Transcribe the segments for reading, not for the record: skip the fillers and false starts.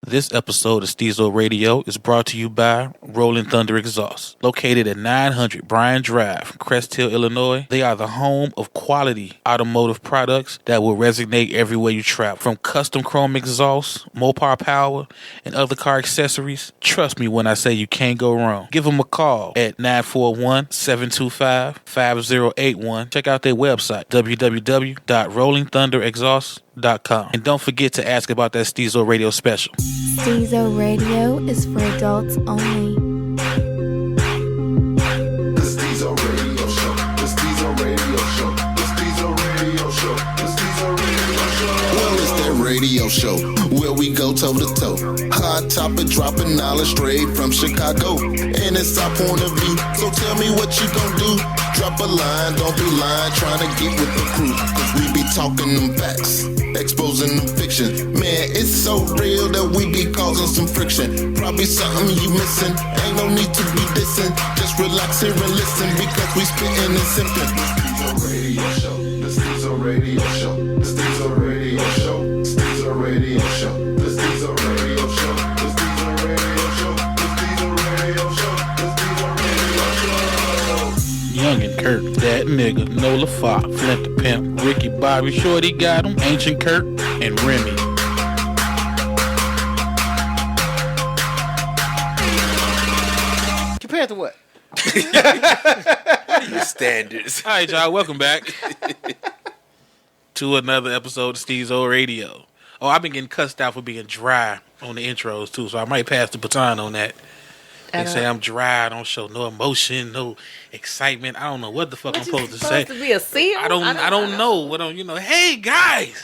This episode of Stezo Radio is brought to you by Rolling Thunder Exhaust. Located at 900 Bryan Drive, Crest Hill, Illinois, they are the home of quality automotive products that will resonate everywhere you travel. From custom chrome exhaust, Mopar power, and other car accessories, trust me when I say you can't go wrong. Give them a call at 941-725-5081. Check out their website, www.rollingthunderexhaust.com. And don't forget to ask about that Stezo Radio special. Stezo Radio is for adults only. The Stezo Radio Show. The Stezo Radio Show. The Stezo Radio Show. The Stezo Radio Show. Well, it's that radio show where we go toe to toe. Hot topic, dropping knowledge straight from Chicago, and it's our point of view. So tell me what you gon' do. Drop a line, don't be lying, trying to get with the crew. 'Cause we be talking them facts, exposing them fiction. Man, it's so real that we be causing some friction. Probably something you missing. Ain't no need to be dissing. Just relax here and listen because we spitting and simping. The Stezo Radio Show. The Stezo Radio Show. The Stezo Radio Show. Stezo Radio Show. The Stezo Radio Show. The Stezo Radio Show. The Stezo Radio Show. The Stezo Radio Show. Young and Kurt, that nigga, Nola Fox, Flint the Pimp, Ricky Bobby, Shorty got him, Ancient Kurt, and Remy. Compared to what? Your standards. All right, y'all, welcome back to another episode of Stezo Radio. Oh, I've been getting cussed out for being dry on the intros, too, so I might pass the baton on that. They say I'm dry, I don't show no emotion, no excitement. I don't know what the fuck I'm supposed to say. To be a seal? I don't know what I'm, hey guys,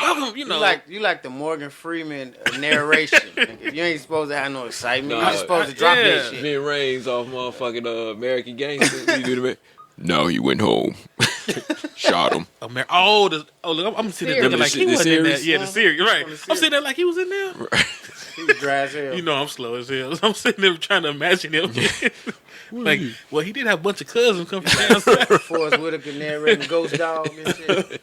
welcome. You like the Morgan Freeman narration. You ain't supposed to have no excitement. You're supposed to drop that shit. Vin Raines off motherfucking American Gangster. You do the man. No, he went home. Shot him. Look, I'm sitting there like he wasn't in there. Yeah, the series, right? I'm sitting there like he was in there. Right. He was dry as hell. You know I'm slow as hell. I'm sitting there trying to imagine him. Like, well, he did have a bunch of cousins come from down south. Forrest Whitaker narrating Ghost Dog and shit.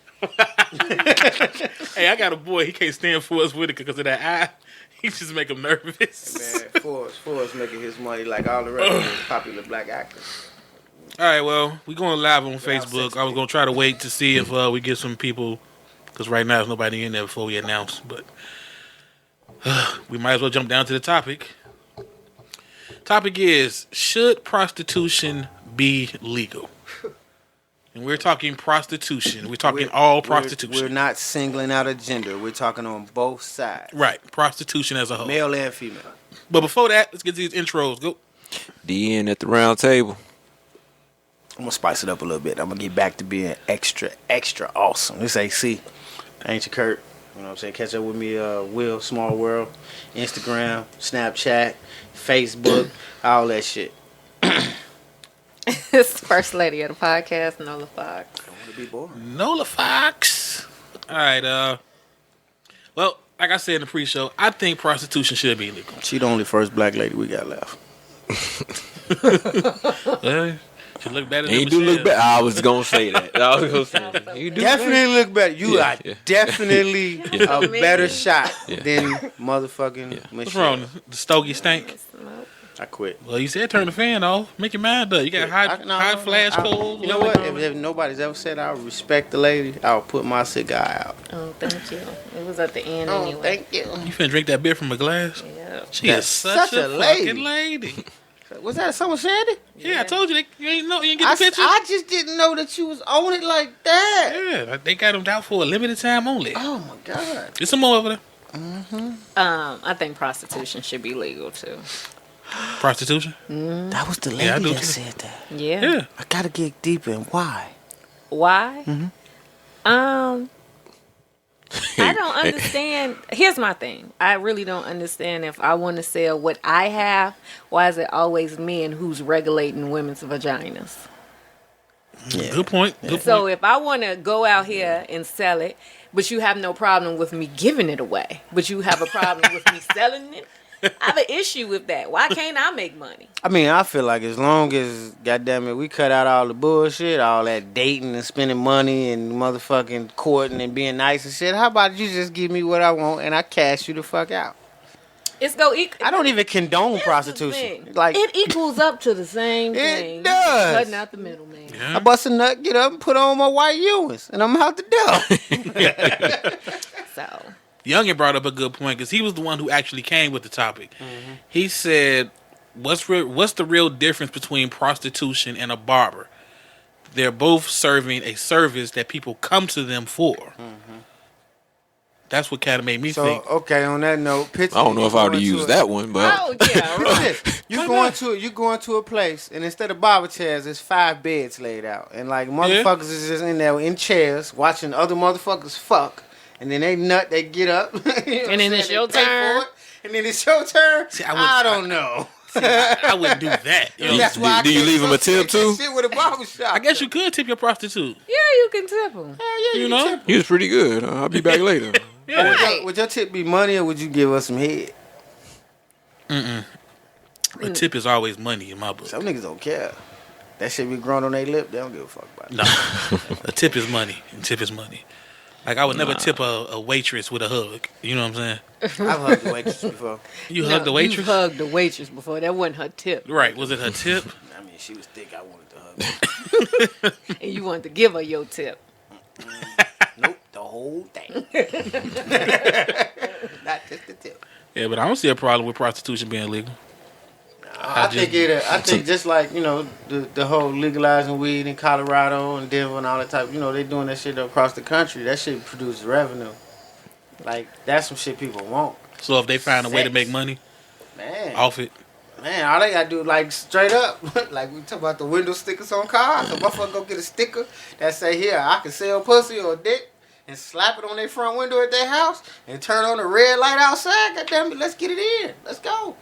Hey, I got a boy. He can't stand Forrest Whitaker because of that eye. He just make him nervous. Man, Forrest making his money like all the rest of the popular black actors. All right, well, we going live on Facebook. I was going to try to wait to see if we get some people, because right now there's nobody in there before we announce, but we might as well jump down to the topic. Topic is, should prostitution be legal? And we're talking prostitution. We're talking all prostitution. We're not singling out a gender. We're talking on both sides. Right, prostitution as a whole. Male and female. But before that, let's get these intros. Go. DN at the round table. I'm going to spice it up a little bit. I'm going to get back to being extra, extra awesome. This AC, Ancient Kurt. You know what I'm saying? Catch up with me, Will, Small World, Instagram, Snapchat, Facebook, all that shit. It's the first lady of the podcast, Nola Fox. Don't want to be boring. Nola Fox. All right. Well, like I said in the pre-show, I think prostitution should be legal. She the only first black lady we got left. She look better. He do look better. I was gonna say that. You do Definitely look better. You are yeah. definitely a better shot than motherfucking Michelle. What's wrong? The stogie stank? I quit. Well, you said turn the fan off. Make your mind up. You got high flash coals. You know what? If nobody's ever said I respect the lady, I'll put my cigar out. Oh, thank you. It was at the end anyway. Thank you. You finna drink that beer from a glass? Yeah. She is such a fucking lady. Was that someone said it? Yeah, I told you. You ain't get the picture? I just didn't know that you was on it like that. Yeah, they got them out for a limited time only. Oh, my God. There's some more over there. Mm-hmm. I think prostitution should be legal, too. Prostitution? That was the lady that said that. Yeah. I got to get deeper in why. Why? Mm-hmm. I don't understand. Here's my thing. I really don't understand if I want to sell what I have, why is it always men who's regulating women's vaginas? Yeah. Good point. So if I want to go out here and sell it, but you have no problem with me giving it away, but you have a problem with me selling it, I have an issue with that. Why can't I make money? I mean, I feel like as long as, goddamn it, we cut out all the bullshit, all that dating and spending money and motherfucking courting and being nice and shit, how about you just give me what I want and I cash you the fuck out? I don't even condone prostitution. Like, it equals up to the same thing. It does. Cutting out the middleman. Yeah. I bust a nut, get up and put on my white Ewins, and I'm out the door. So Youngin brought up a good point because he was the one who actually came with the topic. Mm-hmm. He said, what's the real difference between prostitution and a barber? They're both serving a service that people come to them for. Mm-hmm. That's what kind of made me think. So, okay, on that note, picture. I don't know if I would have used that one, but oh yeah, right. You going to a place, and instead of barber chairs, there's 5 beds laid out, and like motherfuckers is just in there in chairs watching other motherfuckers fuck, and then they nut, they get up, you know And then it's your turn. And then it's your turn. See, I don't know. I wouldn't do that. You know? That's why do you leave him a tip too? Shit with a barbershop. I guess you could tip your prostitute. Yeah, you can tip them. Hell yeah, You know? tip. he was pretty good. I'll be back later. Yeah. Right. Would your tip be money, or would you give us some head? A tip is always money in my book. Some niggas don't care. That shit be grown on their lip. They don't give a fuck about it. No, a tip is money. A tip is money. Like I would never tip a waitress with a hug. You know what I'm saying? I've hugged a waitress before. You hugged the waitress, You hugged the waitress before. That wasn't her tip. right? Was it her tip? I mean, she was thick. I wanted to hug her. And you wanted to give her your tip. Nope, the whole thing. Not just the tip. Yeah, but I don't see a problem with prostitution being legal. I think just like, you know, the whole legalizing weed in Colorado and Denver and all that type, you know, they doing that shit across the country. That shit produces revenue. Like, that's some shit people want. So if they find a way to make money Man, off it, all they gotta do, like, straight up, like we talk about the window stickers on cars. The motherfucker go get a sticker that say, here, I can sell pussy or dick, and slap it on their front window at their house and turn on the red light outside. Goddamn it, let's get it in. Let's go.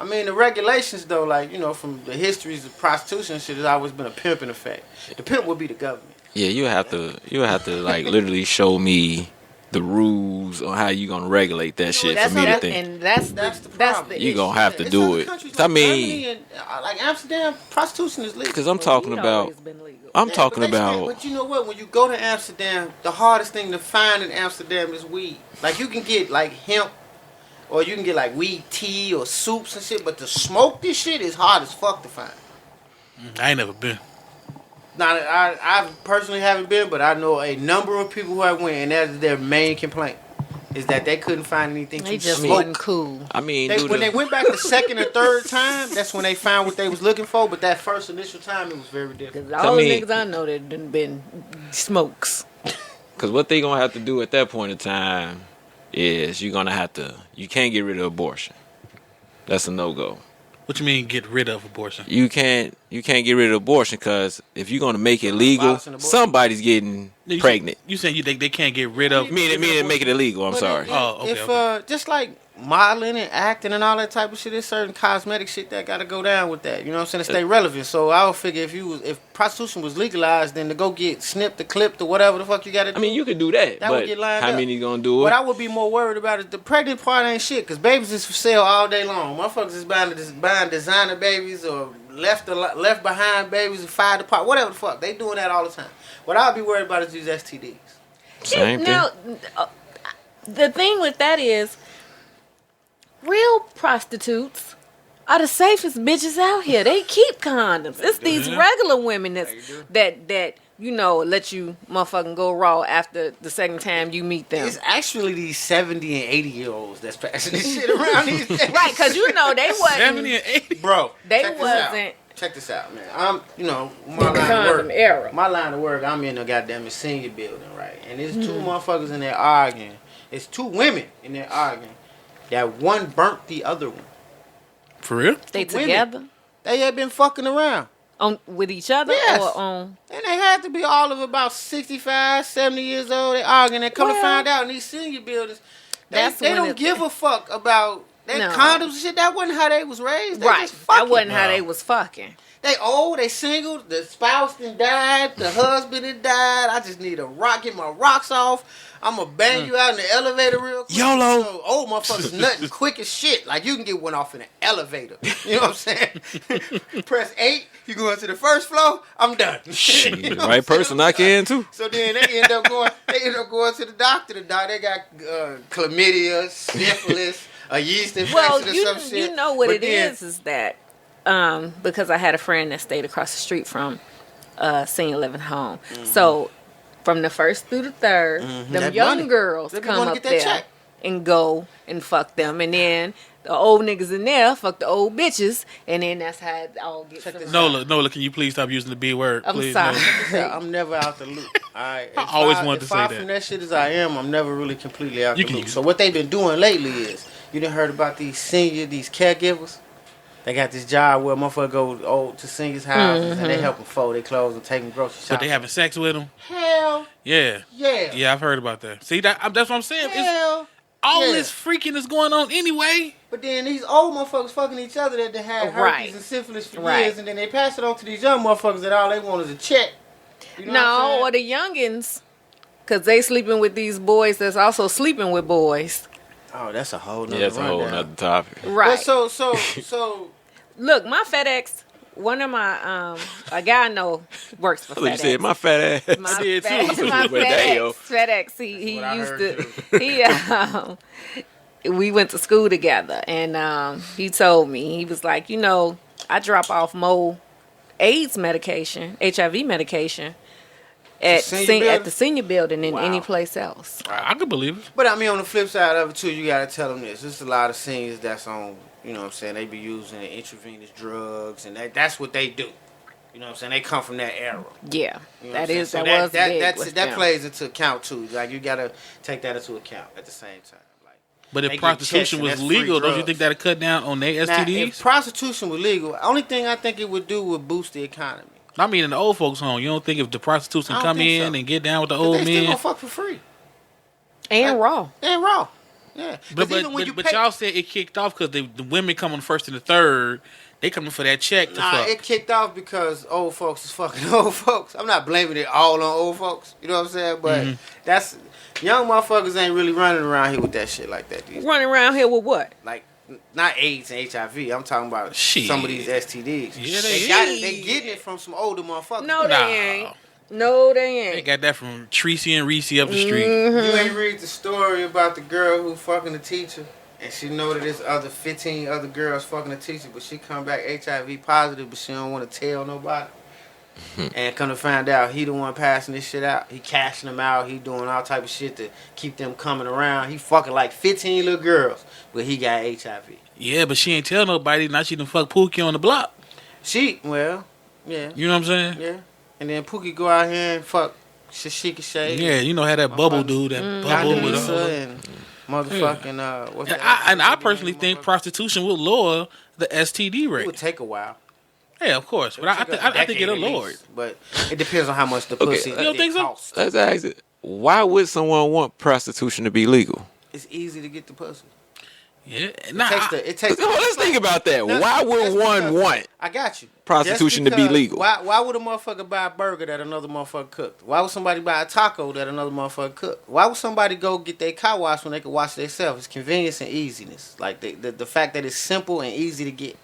I mean, the regulations, though, like, you know, from the histories of prostitution and shit, has always been a pimping effect. The pimp would be the government. Yeah, you have to like literally show me the rules on how you gonna regulate that shit for me to think. And that's the problem. You gonna issue. have to It's do other it. countries I like mean, Germany and, like Amsterdam, prostitution is legal. because I'm talking Weed about. always been legal. I'm Yeah, talking but about. But you know what? When you go to Amsterdam, the hardest thing to find in Amsterdam is weed. Like, you can get, like, hemp, or you can get, like, weed tea or soups and shit, but to smoke this shit is hard as fuck to find. I ain't never been. Now, I personally haven't been, but I know a number of people who have went, and that's their main complaint, is that they couldn't find anything They to just smoke. wasn't cool. I mean, When they went back the second or third time, that's when they found what they was looking for, but that first initial time, it was very different. Because all the mean- niggas I know that done been smokes. because what they gonna have to do at that point in time is you can't get rid of abortion. That's a no-go. What you mean get rid of abortion? You can't get rid of abortion because if you're gonna make it legal, Abolishing abortion. somebody's getting pregnant. You saying they can't get rid of? Meaning make it illegal. I'm But sorry. Oh, okay, If just like modeling and acting and all that type of shit, there's certain cosmetic shit that gotta go down with that. You know what I'm saying? To stay relevant. So I would figure if prostitution was legalized, then to go get snipped or clipped or whatever the fuck you gotta do. I mean, you could do that, That would but get lined how up. many gonna do What it? I would be more worried about is the pregnant part ain't shit, because babies is for sale all day long. Motherfuckers is buying designer babies or left behind babies and fired apart, whatever the fuck. They doing that all the time. What I'll be worried about is these STDs. Same thing. Now, the thing with that is, real prostitutes are the safest bitches out here. They keep condoms. It's these regular women that you know let you motherfucking go raw after the second time you meet them. It's actually these 70 and 80-year-olds that's passing this shit around these days. Right, because you know they 70 wasn't. and 80. Bro, They check this out. wasn't. Check this out, man. I'm, you know, my In the line of condom work. era. My line of work, I'm in a goddamn senior building, right? And there's two motherfuckers in there arguing. It's two women in there arguing. That one burnt the other one. For real? They Women. together They had been fucking around. on with each other Yes. or on. And they had to be all of about 65, 70 years old. They arguing. They come to Well, find out in these senior buildings, that's they when don't it- give a fuck about That condoms and shit, that wasn't how they was raised. They Right. just fucking. That wasn't how they was fucking. They old, they single, the spouse done died, the husband done died. I just need a rock, get my rocks off. I'm gonna bang you out in the elevator real quick. YOLO. So old motherfuckers nothing quick as shit. Like you can get one off in an elevator. You know what I'm saying? Press 8, you go into the first floor, I'm done. Shit, You know what right I'm saying? person I can too. So then they end up going to the doctor. The doctor, they got chlamydia, syphilis, a yeast infection Well, or some shit. you know what But it then- is that because I had a friend that stayed across the street from senior living home. Mm-hmm. So from the first through the third, them That young money. girls They be come wanna up get that there check. and go and fuck them, and then the old niggas in there fuck the old bitches, and then that's how it all gets. Nola, can you please stop using the B word? I'm Please, sorry. Nola. Yeah, I'm never out the loop. All right. I always wanted to if say I that. from that shit as I am, I'm never really completely out You the can loop. use So what they've been doing lately is, you done heard about these caregivers? They got this job where motherfucker go to seniors' houses and they help them fold their clothes and take them grocery shopping. But they having sex with them? Hell Yeah. yeah. Yeah, I've heard about that. See, that's what I'm saying. It's, Hell all yeah. this freaking is going on anyway. But then these old motherfuckers fucking each other that they had herpes Right. and syphilis for Right. years, and then they pass it on to these young motherfuckers that all they want is a check. You know what I'm No, saying? or the youngins, because they sleeping with these boys that's also sleeping with boys. Oh, that's a whole nother Yeah, it's a whole rundown. nother topic. Right. But so Look, my FedEx, one of my, a guy I know works for I thought you FedEx. said my fat ass. My I did too. my Well, damn. FedEx, he what I used heard, to, we went to school together, and he told me, he was like, I drop off more AIDS medication, HIV medication, at the senior building than Wow. any place else. I could believe it. But I mean, on the flip side of it too, you gotta tell them this. There's a lot of seniors that's on, you know what I'm saying, they be using the intravenous drugs, and that's what they do. You know what I'm saying? They come from that era. Yeah, You know what that I'm saying? is, So that was big that's, with that them. plays into account too. Like you gotta take that into account at the same time. Like, But they if get prostitution checks and was that's free legal, don't you drugs. think that'd cut down on their now, if STDs? prostitution was legal, only thing I think it would do would boost the economy. I mean, in the old folks' home, you don't think if the prostitutes I don't come think in so. and get down with the 'Cause old they still men? gonna fuck for free And raw. and raw. Yeah, But, 'Cause even when you pay- y'all said it kicked off because the women come on first and the third. They coming for that check to Nah, fuck. it kicked off because old folks is fucking old folks. I'm not blaming it all on old folks. You know what I'm saying? But that's young motherfuckers ain't really running around here with that shit like that. These Running around here with what? like not AIDS and HIV. I'm talking about Shit. some of these STDs. Yeah, they they got is. it. They getting it from some older motherfuckers. No, they Nah. ain't. No, they They ain't. got that from Tracy and Reese up the street. You ain't read the story about the girl who fucking the teacher, and she know that there's other 15 other girls fucking the teacher, but she come back HIV positive, but she don't want to tell nobody. And come to find out, he the one passing this shit out. He cashing them out. He doing all type of shit to keep them coming around. He fucking like 15 little girls, but he got HIV. Yeah, but she ain't tell nobody. Now she done fuck Pookie on the block. Well, yeah, You know what I'm saying? yeah. And then Pookie go out here and fuck Shashika Shade. Yeah, you know how that bubble do, that bubble with Lisa all. and motherfucking what's And that? I personally think prostitution will lower the STD It rate. would take a while. Yeah, of course, but I think it'll lower it. But it depends on how much the Okay, pussy you don't think so? costs. Let's ask it. Why would someone want prostitution to be legal? It's easy to get the pussy. Yeah, nah. It takes. Let's think about that. That's- Why would that's one because- want? I got you. Prostitution Just to be because- legal. Why would a motherfucker buy a burger that another motherfucker cooked? Why would somebody buy a taco that another motherfucker cooked? Why would somebody go get their car washed when they could wash themselves? It's convenience and easiness. Like the fact that it's simple and easy to get.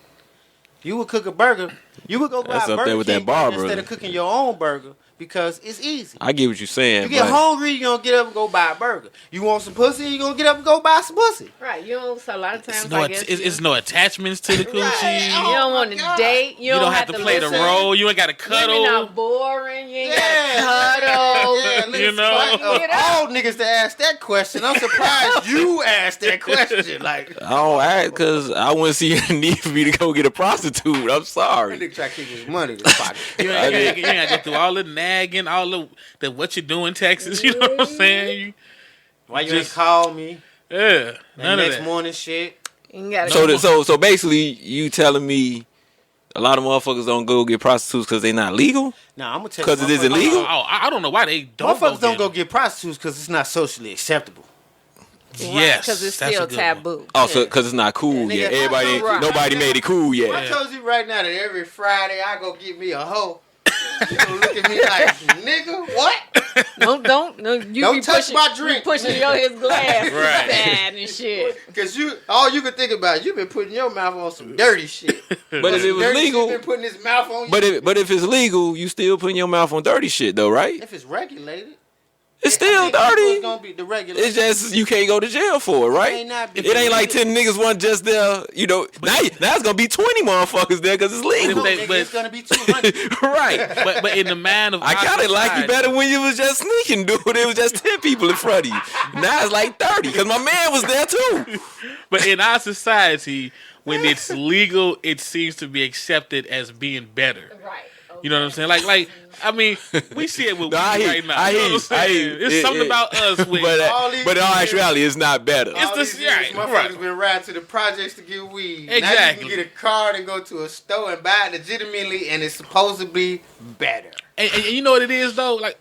You would cook a burger. You would go buy That's a up there burger with that King bar burger instead burger. of cooking your own burger because it's easy. I get what you're saying. You get but hungry, you gonna get up and go buy a burger. You want some pussy, you gonna get up and go buy some pussy. Right, you know, so a lot of times It's no, I guess it's no attachments to the coochie. you don't want to God. date. You don't have to play the listen. role. You ain't got to Women are cuddle. boring. You ain't Yeah. got to cuddle. Yeah, You know? all niggas to ask that question. I'm surprised you asked that question. Like, I don't act because I wouldn't see a need for me to go get a prostitute. I'm sorry. nigga try to keep his money in his pocket. You ain't got to go through all the nagging, all the what you doing Texas. You know what I'm saying? Why you Just- ain't call me? Yeah, That none of next that. morning shit. You gotta So basically, you telling me a lot of motherfuckers don't go get prostitutes because they not legal? Nah, I'm gonna tell you. 'Cause it isn't motherfuckers- legal? I don't know why they don't. Motherfuckers don't go go get prostitutes because it's not socially acceptable. Yes, because it's that's a still good taboo. Also, because it's not cool Yeah, yet. nigga, Everybody, right. nobody made it cool I yet. told you right now that every Friday I go get me a hoe. You gonna look at me like, nigga, what? No, you Don't be touch pushing, my drink. You pushing his glass Right. sad and shit. Cause all you can think about, you been putting your mouth on some dirty shit. But if it was Dirty legal, shit been putting his mouth on you. but if it's legal, you still putting your mouth on dirty shit though, right? If it's regulated, It's I still think it's dirty. gonna be the regulated. It's just you can't go to jail for it, right? It ain't not It ain't like 10 niggas want just there, you know. Now it's gonna be 20 motherfuckers there because it's legal. But- Nigga, it's gonna be 200. Right. but in the mind of I our kind of like you society- better when you was just sneaking, dude. It was just 10 people in front of you. Now it's like 30 because my man was there too. But in our society, when it's legal, it seems to be accepted as being better. Right. You know what I'm saying? Like, I mean, we see it with No, I weed hear right you. now. I You know hear what you. I'm I hear saying? you. It's something about us with all these But in all years- actuality, it's not better. It's All the- these years, right, motherfuckers right. been riding to the projects to get weed. Now you Exactly. can get a card and go to a store and buy it legitimately, and it's supposed to be better. and you know what it is though? Like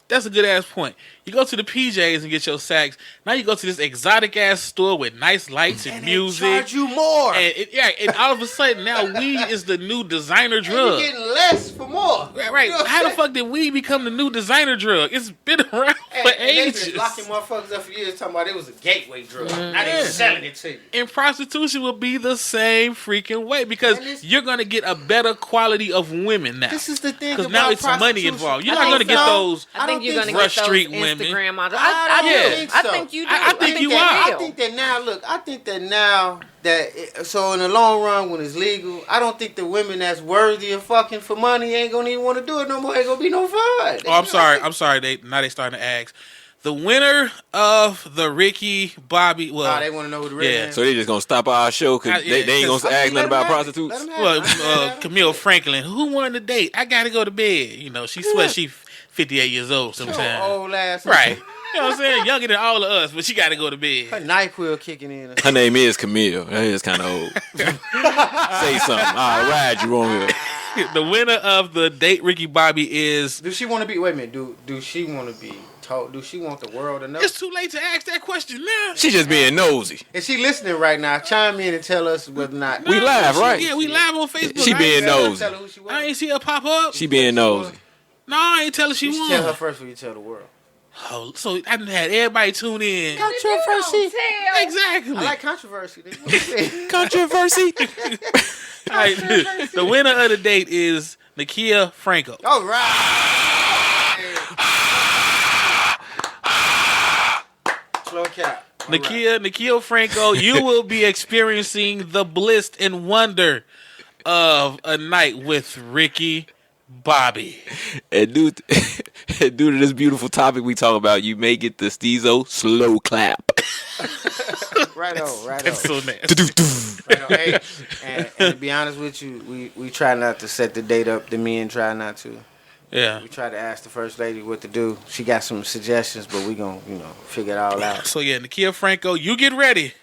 that's a good ass point. You go to the PJs and get your sacks. Now you go to this exotic ass store with nice lights and, And music. they charge you more. And all of a sudden now weed is the new designer And drug. you're getting less for more. Right. You know what How I'm the saying? fuck did weed become the new designer drug? It's been around for And they ages. been locking motherfuckers up for years talking about it was a gateway drug. Now they Yeah. selling it to you. And prostitution will be the same freaking way because And it's- you're gonna get a better quality of women now. This is the thing Because about now it's money prostitution. involved. You're I not think gonna get so. those. I think you're don't gonna think Rush get those street women. Instagram models. I I don't do. think I so. think you do. I think you they are. I will. think that now, look, I think that now so in the long run when it's legal, I don't think the women that's worthy of fucking for money ain't gonna even want to do it no more. Ain't gonna be no fun. Oh, I'm sorry. They starting to ask. The winner of the Ricky Bobby. Well, They want to know who the real Yeah. man. So they just gonna stop our show because Yeah, they ain't gonna ask nothing about prostitutes. Camille Franklin. Who won the date? I gotta go to bed. You know, she swears she 58 years old sometimes. Old ass. Right. You know what I'm saying? Younger than all of us, but she gotta go to Her bed. NyQuil kicking in. Her name is Camille. That is kind of old. Say something. I'll ride you on here. The winner of the date Ricky Bobby is. Do she want to be? Wait a minute. Do she want to be told? Do she want the world to know? It's too late to ask that question now. She just being nosy. Is she listening right now? Chime in and tell us whether or not. We live, right? Yeah, we live on Facebook. She being nosy. Tell her who she was. I ain't see her pop up. She being nosy. No, I ain't tell her she You should won. tell her first before you tell the world. Oh, so I done had everybody tune in. Controversy. Exactly. I like controversy. That's what I'm saying. Controversy. All right, the winner of the date is Nakia Franco. All right. Slow cap. All right. Nakia Franco, you will be experiencing the bliss and wonder of a night with Ricky Bobby. And due to this beautiful topic we talk about, you may get the Stezo slow clap. Right on, right on. That's so nasty. Right on. Hey, and to be honest with you, we try not to set the date up. The men try not to. Yeah. We try to ask the first lady what to do. She got some suggestions, but we gonna, figure it all out. So yeah, Nakia Franco, you get ready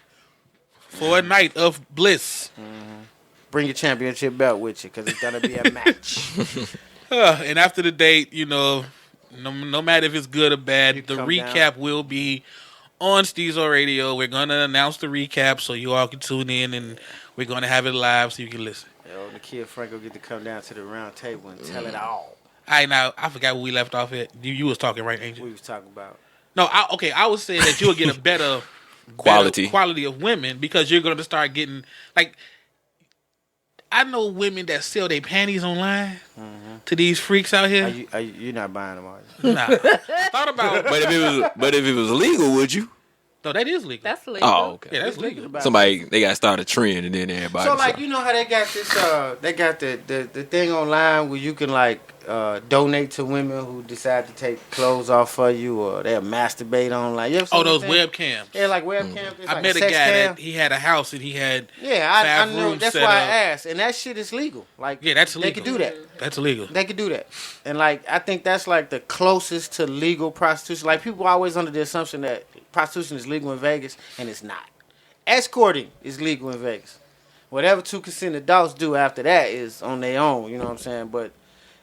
for a night of bliss. Bring your championship belt with you, because it's gonna be a match. And after the date, no matter if it's good or bad, You the come recap will be on Stezo Radio. We're gonna announce the recap so you all can tune in, and we're gonna have it live so you can listen. Yo, the kid Franco get to come down to the round table and tell it all. All right, now I forgot where we left off at. You was talking right, Angel? We was talking about. No, I was saying that you'll get a better Quality of women because you're gonna start getting like. I know women that sell their panties online to these freaks out here. You're not buying them, are you? Nah, thought about. but if it was legal, would you? No, that is legal. That's legal. Oh, okay. Yeah, that's legal. Somebody they got to start a trend and then everybody. So like start. you know how they got this they got the thing online where you can like donate to women who decide to take clothes off for you or they'll masturbate online. You ever seen Those that thing? webcams. Yeah, like webcams. It's I like met a sex guy cam. that he had a house and he had Yeah, I 5 know. rooms That's set why I up. asked, and that shit is legal. Like Yeah, that's They illegal. can do that. That's illegal. They could do that, and like I think that's like the closest to legal prostitution. Like people are always under the assumption that prostitution is legal in Vegas, and it's not. Escorting is legal in Vegas. Whatever 2 consenting adults do after that is on their own. You know what I'm saying? But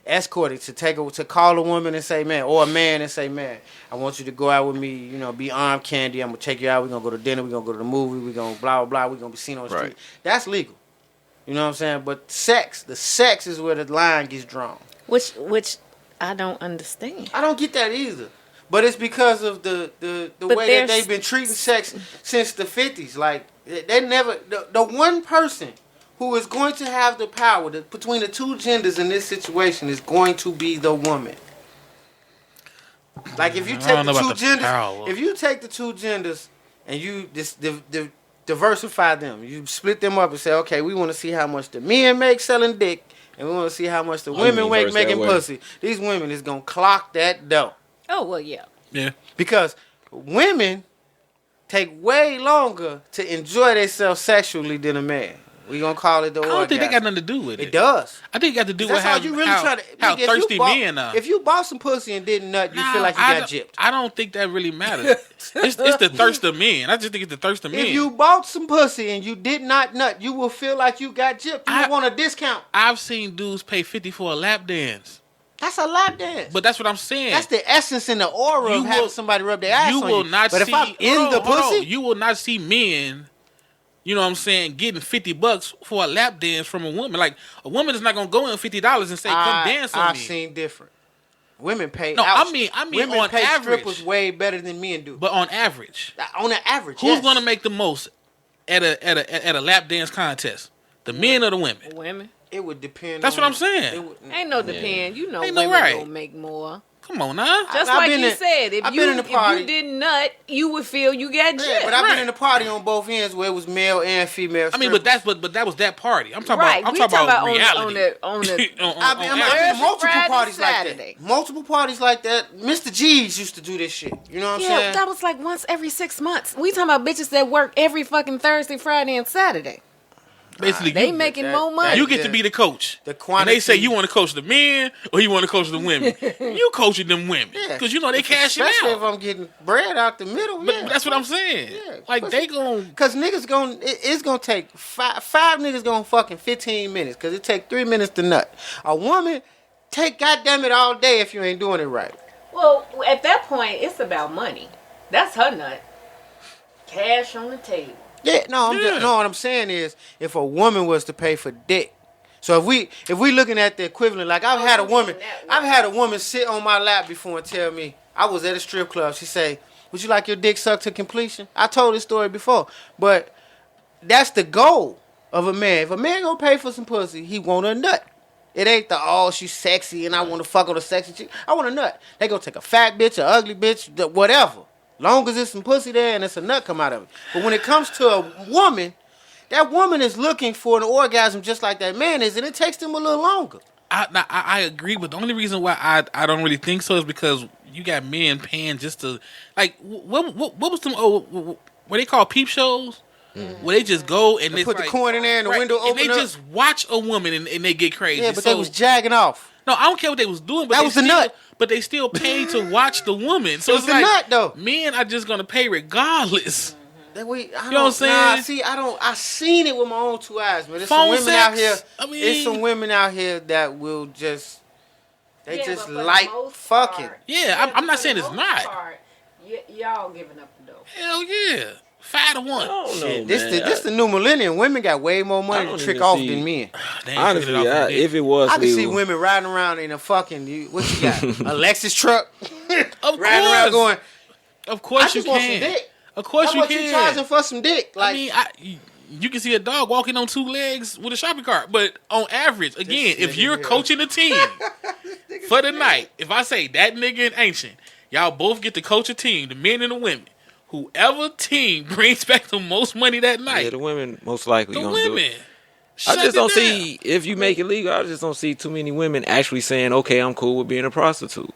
escorted to call a woman and say, man, or a man and say, man, I want you to go out with me, you know, be armed candy. I'm gonna take you out. We're gonna go to dinner. We're gonna go to the movie. We're gonna blah blah blah. We're gonna be seen on the street. That's legal. You know what I'm saying? But the sex is where the line gets drawn. Which I don't understand. I don't get that either. But it's because of the way that they've been treating sex since the 50s. Like, they never... The one person who is going to have the power between the two genders in this situation is going to be the woman. Like, if you take the two genders and you just diversify them, you split them up and say, okay, we want to see how much the men make selling dick, and we want to see how much the women make making pussy. These women is going to clock that dough. Oh, well, yeah. Yeah. Because women take way longer to enjoy themselves sexually than a man. We gonna call it the orgasm. I don't think they got nothing to do with it. It does. I think it got to do with how nigga, thirsty men are. If you bought some pussy and didn't nut, you feel like you got gypped. I don't think that really matters. it's the thirst of men. I just think it's the thirst of men. If you bought some pussy and you did not nut, you will feel like you got gypped. You want a discount. I've seen dudes pay $50 for a lap dance. That's a lap dance. But that's what I'm saying. That's the essence and the aura of having somebody rub their ass on you. You will not see. But if I'm in the pussy, you will not see men. You know what I'm saying? Getting $50 for a lap dance from a woman. Like, a woman is not gonna go in $50 and say, "Come dance on me." I've seen different. Women pay. No, ouch. I mean women on pay average, strippers way better than men do. But on average, who's gonna make the most at a lap dance contest? The men or the women? Women. It would depend. That's what I'm saying. Ain't no depend. You know, Ain't women no right. gonna make more. Come on now. Just like you said, if you didn't nut, you would feel you got gypped. Yeah, but I've been in a party on both ends where it was male and female. I mean, but that was that party. I'm talking about reality. On the I've been in multiple parties like that. Multiple parties like that. Mr. G's used to do this shit. You know what I'm saying? Yeah, that was like once every 6 months. We talking about bitches that work every fucking Thursday, Friday, and Saturday. Basically, they making more money. You get to be the coach. The quantity. And they say you want to coach the men or you want to coach the women. You coaching them women because you know they cashing out. Especially if I'm getting bread out the middle. But that's what I'm saying. Yeah, like they gon' because niggas it's gonna take five niggas gonna fucking 15 minutes because it take 3 minutes to nut. A woman take goddamn it all day if you ain't doing it right. Well, at that point, it's about money. That's her nut. Cash on the table. Yeah, what I'm saying is, if a woman was to pay for dick, so if we looking at the equivalent, like I've had a woman sit on my lap before and tell me, I was at a strip club. She say, "Would you like your dick sucked to completion?" I told this story before, but that's the goal of a man. If a man gonna pay for some pussy, he want a nut. It ain't she's sexy and I want to fuck on a sexy chick. I want a nut. They gonna take a fat bitch, a ugly bitch, whatever. Long as there's some pussy there and it's a nut come out of it. But when it comes to a woman, that woman is looking for an orgasm just like that man is, and it takes them a little longer. I agree, but the only reason why I don't really think so is because you got men paying just to, like, what was them, what they call peep shows? Mm-hmm. Where they just go and they put the coin in there and the window open up. And they just watch a woman and they get crazy. Yeah, but they was jagging off. No, I don't care what they was doing. But that was the nut. But they still paid to watch the woman. So it's the nut, though. Men are just going to pay regardless. You know what I'm saying? Nah, see, I seen it with my own two eyes, man. There's some women out here. There's some women out here that will just, they just like fucking. Yeah, I'm not saying it's not. Y'all giving up the dough. Hell yeah. 5 to 1. Shit, this the new millennium. Women got way more money to trick off than men. Honestly, if it was I can see women riding around in a fucking, what you got? A Lexus truck? Of riding around going, of course you can. Want some dick. Of course you can. How much you charging for some dick? Like, I mean, you can see a dog walking on 2 legs with a shopping cart. But on average, again, if you're coaching a team for the night, if I say that nigga and Ancient, y'all both get to coach a team, the men and the women. Whoever team brings back the most money that night. Yeah, the women most likely gonna do it. I just don't see, if you make it legal, I just don't see too many women actually saying, okay, I'm cool with being a prostitute.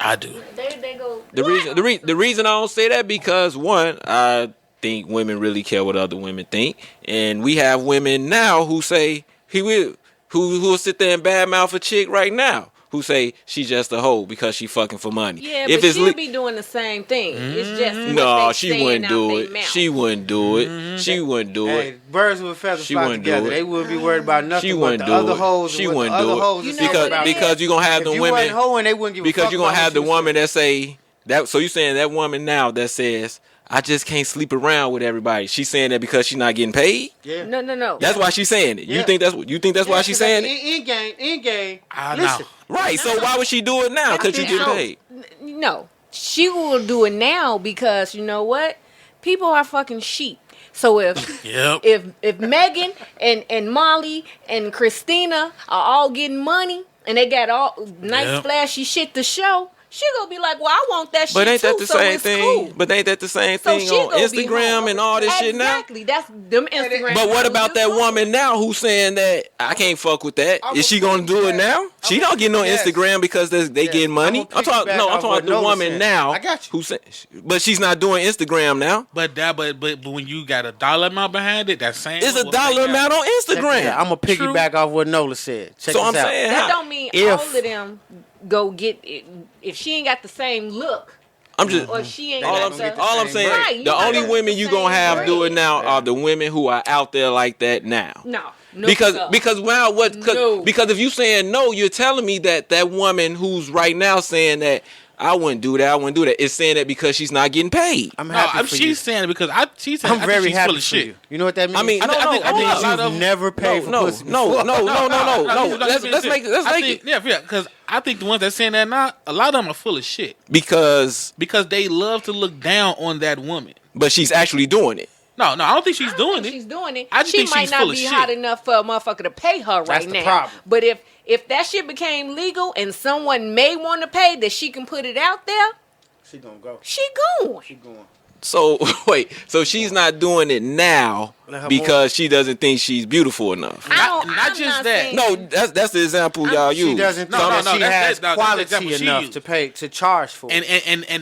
I do. They go. The reason I don't say that because, one, I think women really care what other women think, and we have women now who say who will sit there and badmouth a chick right now who say she just a hoe because she fucking for money. Yeah, if but it's she'll be doing the same thing. It's just what no, they she saying wouldn't out do they it. mouth. She wouldn't do it. She wouldn't do Hey, it. birds with feathers She flock wouldn't do together. it. They wouldn't be worried about nothing. She but wouldn't the do other it. hoes. She and what wouldn't the do other it. hoes You is know saying what about it it. Because you're gonna have If the you women. wasn't hoeing, they wouldn't give a Because fuck you're gonna about have what the you woman said. that say that. So you saying that woman now that says I just can't sleep around with everybody. She's saying that because she's not getting paid. Yeah. No. That's why she's saying it. You Yeah. think that's why she's saying it? In game. I Listen, know. Right. So why would she do it now? Because you think get so. paid. No, she will do it now because you know what? People are fucking sheep. So Yep. if Megan and Molly and Christina are all getting money and they got all nice Yep. flashy shit to show, she gonna be like, well, I want that shit But ain't too, that the so same it's thing? cool. But ain't that the same So thing she on gonna be Instagram home. and all this shit now? Exactly. That's them Instagram. But what models about do that too. woman now who's saying that I can't fuck with that? Is she gonna do it now? She don't get on yes. Instagram because they getting money. I'm I'm talking. gonna No, piggyback I'm off talking what about the Nola woman said. now. I got you. Who say, but she's not doing Instagram now. But when you got a dollar amount behind it, that's saying It's a dollar amount on Instagram. I'm gonna piggyback off what Nola said. Check So this I'm out. saying, That don't mean If- all of them go get it. If she ain't got the same look, I'm just. or she ain't All got I'm, the all I'm saying, Right, you the gotta only get women the you gonna same have do it grade. now are the women who are out there like that now. No, Because sir. because wow what No. because if you saying no, you're telling me that woman who's right now saying that I wouldn't do that is saying that because she's not getting paid. I'm No, happy for you. she's saying it because she's saying I'm I think very she's happy full for of shit. you. You know what that means? I mean, I think- I think- I think a lot you've of- never paid for pussy no. before. Let's make it Yeah, because I think the ones that saying that now, a lot of them are full of shit because they love to look down on that woman. but she's actually doing it. No, I don't think she's I don't doing think it. She's doing it. I just she think might she's not full of be shit. hot enough for a motherfucker to pay her right That's the now. problem. But if that shit became legal and someone may want to pay that she can put it out there, She gonna go. she going. She going. So wait, so she's not doing it now Let her because she doesn't think she's beautiful enough. Not I'm just not that. saying- No, that's the example y'all use. She doesn't No, think no, that no, she that's- has that's the quality example she enough used. to pay to charge for. And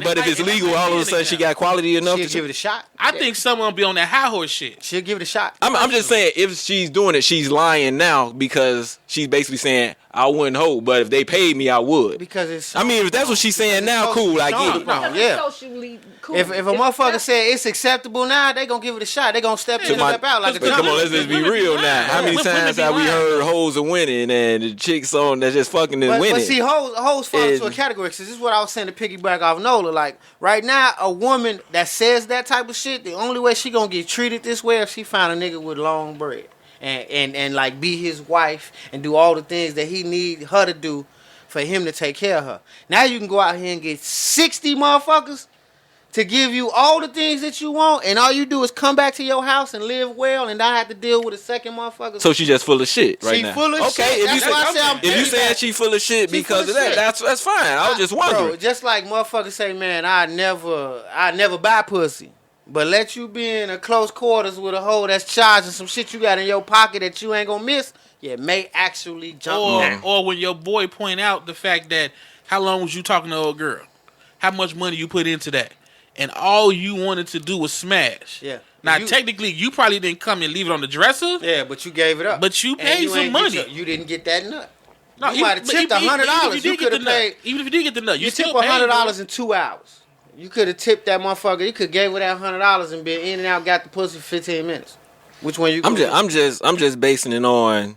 But if it's legal, all of a sudden she got quality enough She'll to. give it a shot. I think someone be on that high horse shit. She'll give it a shot. I'm just saying, if she's doing it, she's lying now because she's basically saying, I wouldn't hold, but if they paid me, I would. Because it's. I mean, if that's what she's saying now, cool, I get it. Because it's Yeah. socially cool. If a motherfucker said it's acceptable now, they gonna give it a shot. They gonna step Yeah, out like a But come on, junkie. let's just be real now. How many Women times be have we lying. heard hoes are winning and the chicks on that's just fucking and But winning? see, hoes fall into a And- category. Cause this is what I was saying to piggyback off Nola. Like right now, a woman that says that type of shit, the only way she gonna get treated this way if she find a nigga with long bread and like be his wife and do all the things that he need her to do for him to take care of her. Now you can go out here and get 60 motherfuckers to give you all the things that you want, and all you do is come back to your house and live well and not have to deal with a second motherfucker. So she just full of shit right she now. full of okay, shit. if That's you why I say, say I'm if you petty saying bad. she full of shit She because full of of that, shit. that's fine. I was just wondering. Bro, just like motherfuckers say, man, I never buy pussy. But let you be in a close quarters with a hoe that's charging some shit you got in your pocket that you ain't gonna miss, you may actually jump down. Or when your boy point out the fact that how long was you talking to old girl? How much money you put into that? And all you wanted to do was smash. Yeah. Now, You- technically, you probably didn't come and leave it on the dresser. Yeah, but you gave it up. But you And paid some ain't money. get you didn't get that nut. No, You might have tipped $100. You could have paid. Even if you did get the nut, You still tip paid $100 in 2 hours. You could have tipped that motherfucker. You could gave her that $100 and been in and out, got the pussy for 15 minutes. Which one you? I'm gonna just basing it on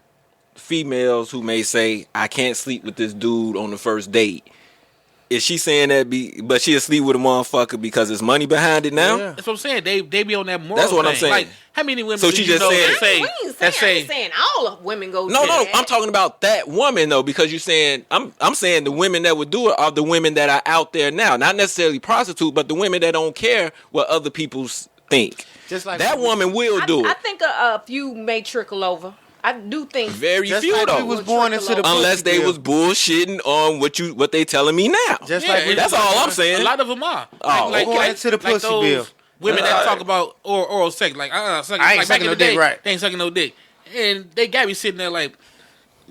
females who may say I can't sleep with this dude on the first date. Is she saying that but she'll sleep with a motherfucker because there's money behind it now? Yeah. That's what I'm saying. They be on that moral. That's what I'm thing. saying. Like, how many women? So do she you just know saying- that say We ain't that saying, I say ain't saying all of women go No, do no, that. I'm talking about that woman though, because you're saying I'm saying the women that would do it are the women that are out there now, not necessarily prostitute, but the women that don't care what other people think. Just like That woman will do I it. think a few may trickle over. I do think Very Just few like we though, was born into the unless pussy they bill. was bullshitting on what they telling me now. Just Yeah, like we and that's all I'm saying. A lot of them are. Oh, going into the pussy those bill. Women that Alright. talk about oral sex, like sucking, I ain't like back sucking in no the day, dick, right. They ain't sucking no dick, and they got me sitting there like,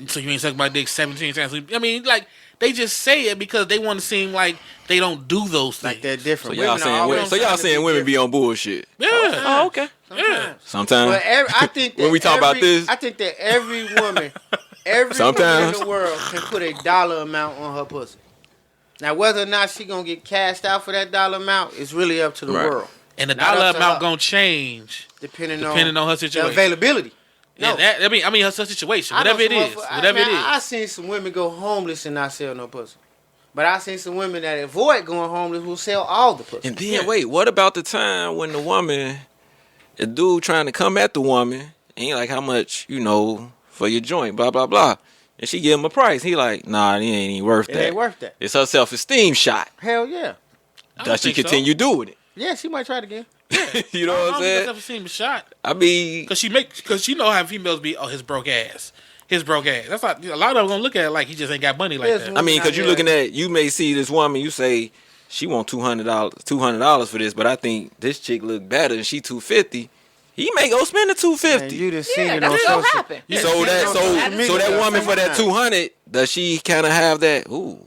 so you ain't sucking my dick 17 times. I mean, like they just say it because they want to seem like they don't do those things. like they're different. So y'all Women are saying always women, so trying y'all to saying women be different. on bullshit. Yeah. Oh, okay. Yeah. Sometimes But I think that When we talk about every- this- I think that every woman Every Sometimes. woman in the world can put a dollar amount on her pussy. Now, whether or not she gonna get cashed out for that dollar amount is really up to the Right. world. And the Not dollar up to amount her. gonna change Depending on her the situation. availability. Yeah, No. that, I mean her situation, I know whatever it some is, motherfuckers- whatever man, it is. I seen some women go homeless and not sell no pussy. But I seen some women that avoid going homeless who sell all the pussy. And then wait, what about the time when the dude trying to come at the woman, and he like, how much, for your joint, blah, blah, blah. And she give him a price. He like, nah, it ain't even worth It that. ain't worth that. It's her self-esteem shot. Hell yeah. I don't Does she think so. continue doing it? Yeah, she might try it again. You know what I'm saying? Never seen a shot I mean, because she know how females be. Oh, his broke ass. That's like a lot of them gonna look at it like he just ain't got money like Yes, that. well, I mean, because you're Yeah. looking at, you may see this woman, you say she want $200 for this, but I think this chick look better and she $250. He may go spend the And $250. you done seen Yeah, it on that's gonna social. happen. you So done that seen it on so social so that media woman for that sometimes. 200, does she kind of have that? Ooh,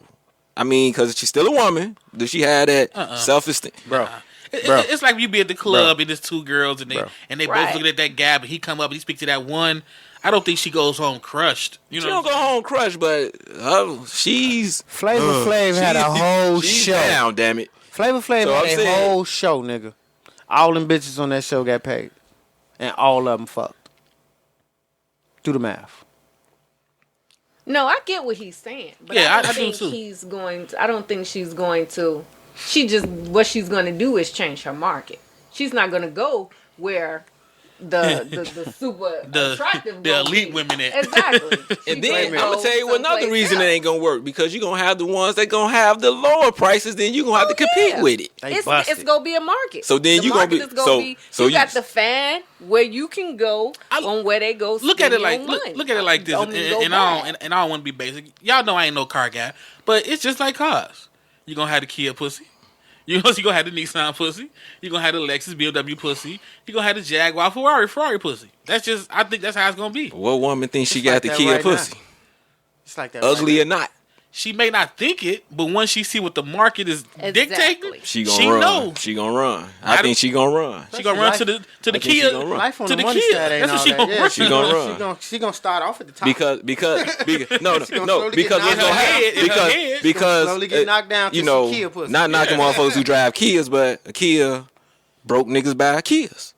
I mean, because she's still a woman. Does she have that self-esteem? Bro. It's like you be at the club and there's two girls and they Bro. both Right. looking at that guy, but he come up and he speak to that one. I don't think she goes home crushed. You know, She don't what go I'm saying? home crushed, but she's Flavor Flav had a whole she's show. down, damn it. Flavor Flav So had I'm a saying- whole show, nigga. All them bitches on that show got paid. And all of them fucked. Do the math. No, I get what he's saying, but Yeah, I don't I do think too. he's going to. I don't think she's going to. What she's going to do is change her market. She's not going to go where the super attractive the gonna elite be. women at. Exactly. And She's then gonna I'm go gonna tell you another someplace reason it else. ain't gonna work, because you're gonna have the ones that gonna have the lower prices, then you gonna have to compete yeah. with it. They It's busted. gonna be a market. So then the you gonna market be- is gonna so- be. so you you- got the fan where you can go on where they go. Look at spend it like your look, money. look at it like this, Don't mean go and bad. I don't want to be basic. Y'all know I ain't no car guy, but it's just like cars. You gonna have the Kia pussy. You gonna have the Nissan pussy. You gonna have the Lexus BMW pussy. You gonna have the Jaguar Ferrari pussy. That's just I think that's how it's gonna be. What woman thinks she It's got like the that Kia right pussy? now. It's like that. Ugly right or not, She may not think it, but once she see what the market is dictating, she gonna run. know. She gonna run. I think she gonna run. She gonna run to the I think she Kia. gonna run. Life on To the the money Kia. side ain't That's what all she that. gonna Yeah, run. She gonna run. She gonna start off at the top. Because no She gonna no slowly because get what's knocked gonna down. happen In her head. because Slowly get knocked down to you some know, Kia pussy. not knocking motherfuckers who drive Kias, but a Kia broke niggas buy Kias.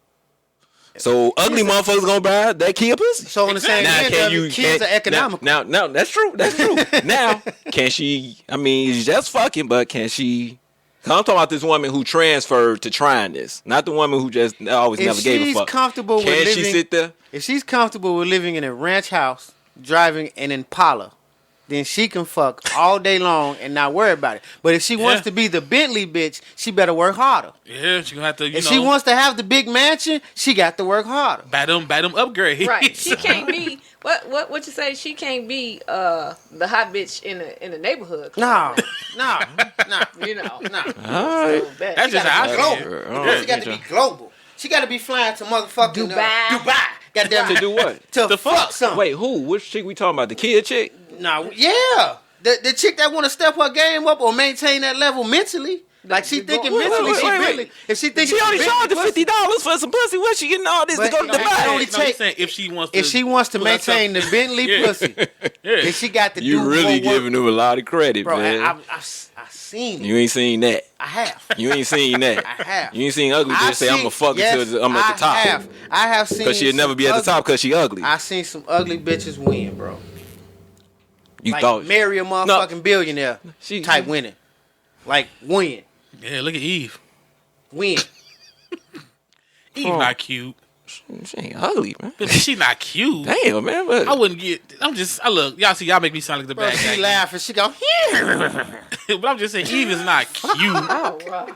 So ugly motherfuckers gonna buy that Kia pussy. So on the same Now, end, can you kids are economical. Now that's true. That's true. Now, can she? I mean, she's just fucking, but can she? 'Cause I'm talking about this woman who transferred to trying this, not the woman who just always If never gave a she's fuck. comfortable with Can she living- sit there? If she's comfortable with living in a ranch house, driving an Impala, then she can fuck all day long and not worry about it. But if she wants Yeah. to be the Bentley bitch, she better work harder. Yeah, she gonna have to. If she wants to have the big mansion, she got to work harder. buy them upgrades. Right. She can't be what you say, she can't be the hot bitch in the neighborhood. No, no. You know. No. All right. That's just how I Global. see it. Yeah. She got to be global. She got to be flying to motherfucking Dubai. Goddamn To do what? To fuck fuck. something. Wait, who? Which chick we talking about? The Kia chick? No, yeah. The chick that want to step her game up or maintain that level mentally. Like she thinking Wait, mentally, wait, she wait, wait. Bentley. If she thinking She only Bentley charged pussy- $50 for some pussy. Where she getting all this to But go to it Dubai? only No, take- he's saying if she wants to. if she wants to pull herself- maintain the Bentley Yeah. pussy, Yeah. then she got to do You really more work. giving them a lot of credit, Bro, man. I've seen it. You ain't seen that. I have. You ain't seen that. I have. You ain't seen ugly I've bitch say I'm seen- gonna fuck yes, until I'm at the top. I have seen. Because she'll never be at the some top because she ugly. I seen some ugly bitches win, bro. You Like thought marry a motherfucking billionaire She- type winning. Like win. Yeah, look at Eve. Win. Eve not cute. she ain't ugly, man. She not cute. Damn, man. But I wouldn't get. I look. Y'all see, y'all make me sound like the Bro, bad she guy. laughing. She go, But I'm just saying, Eve is not cute. Oh, wow.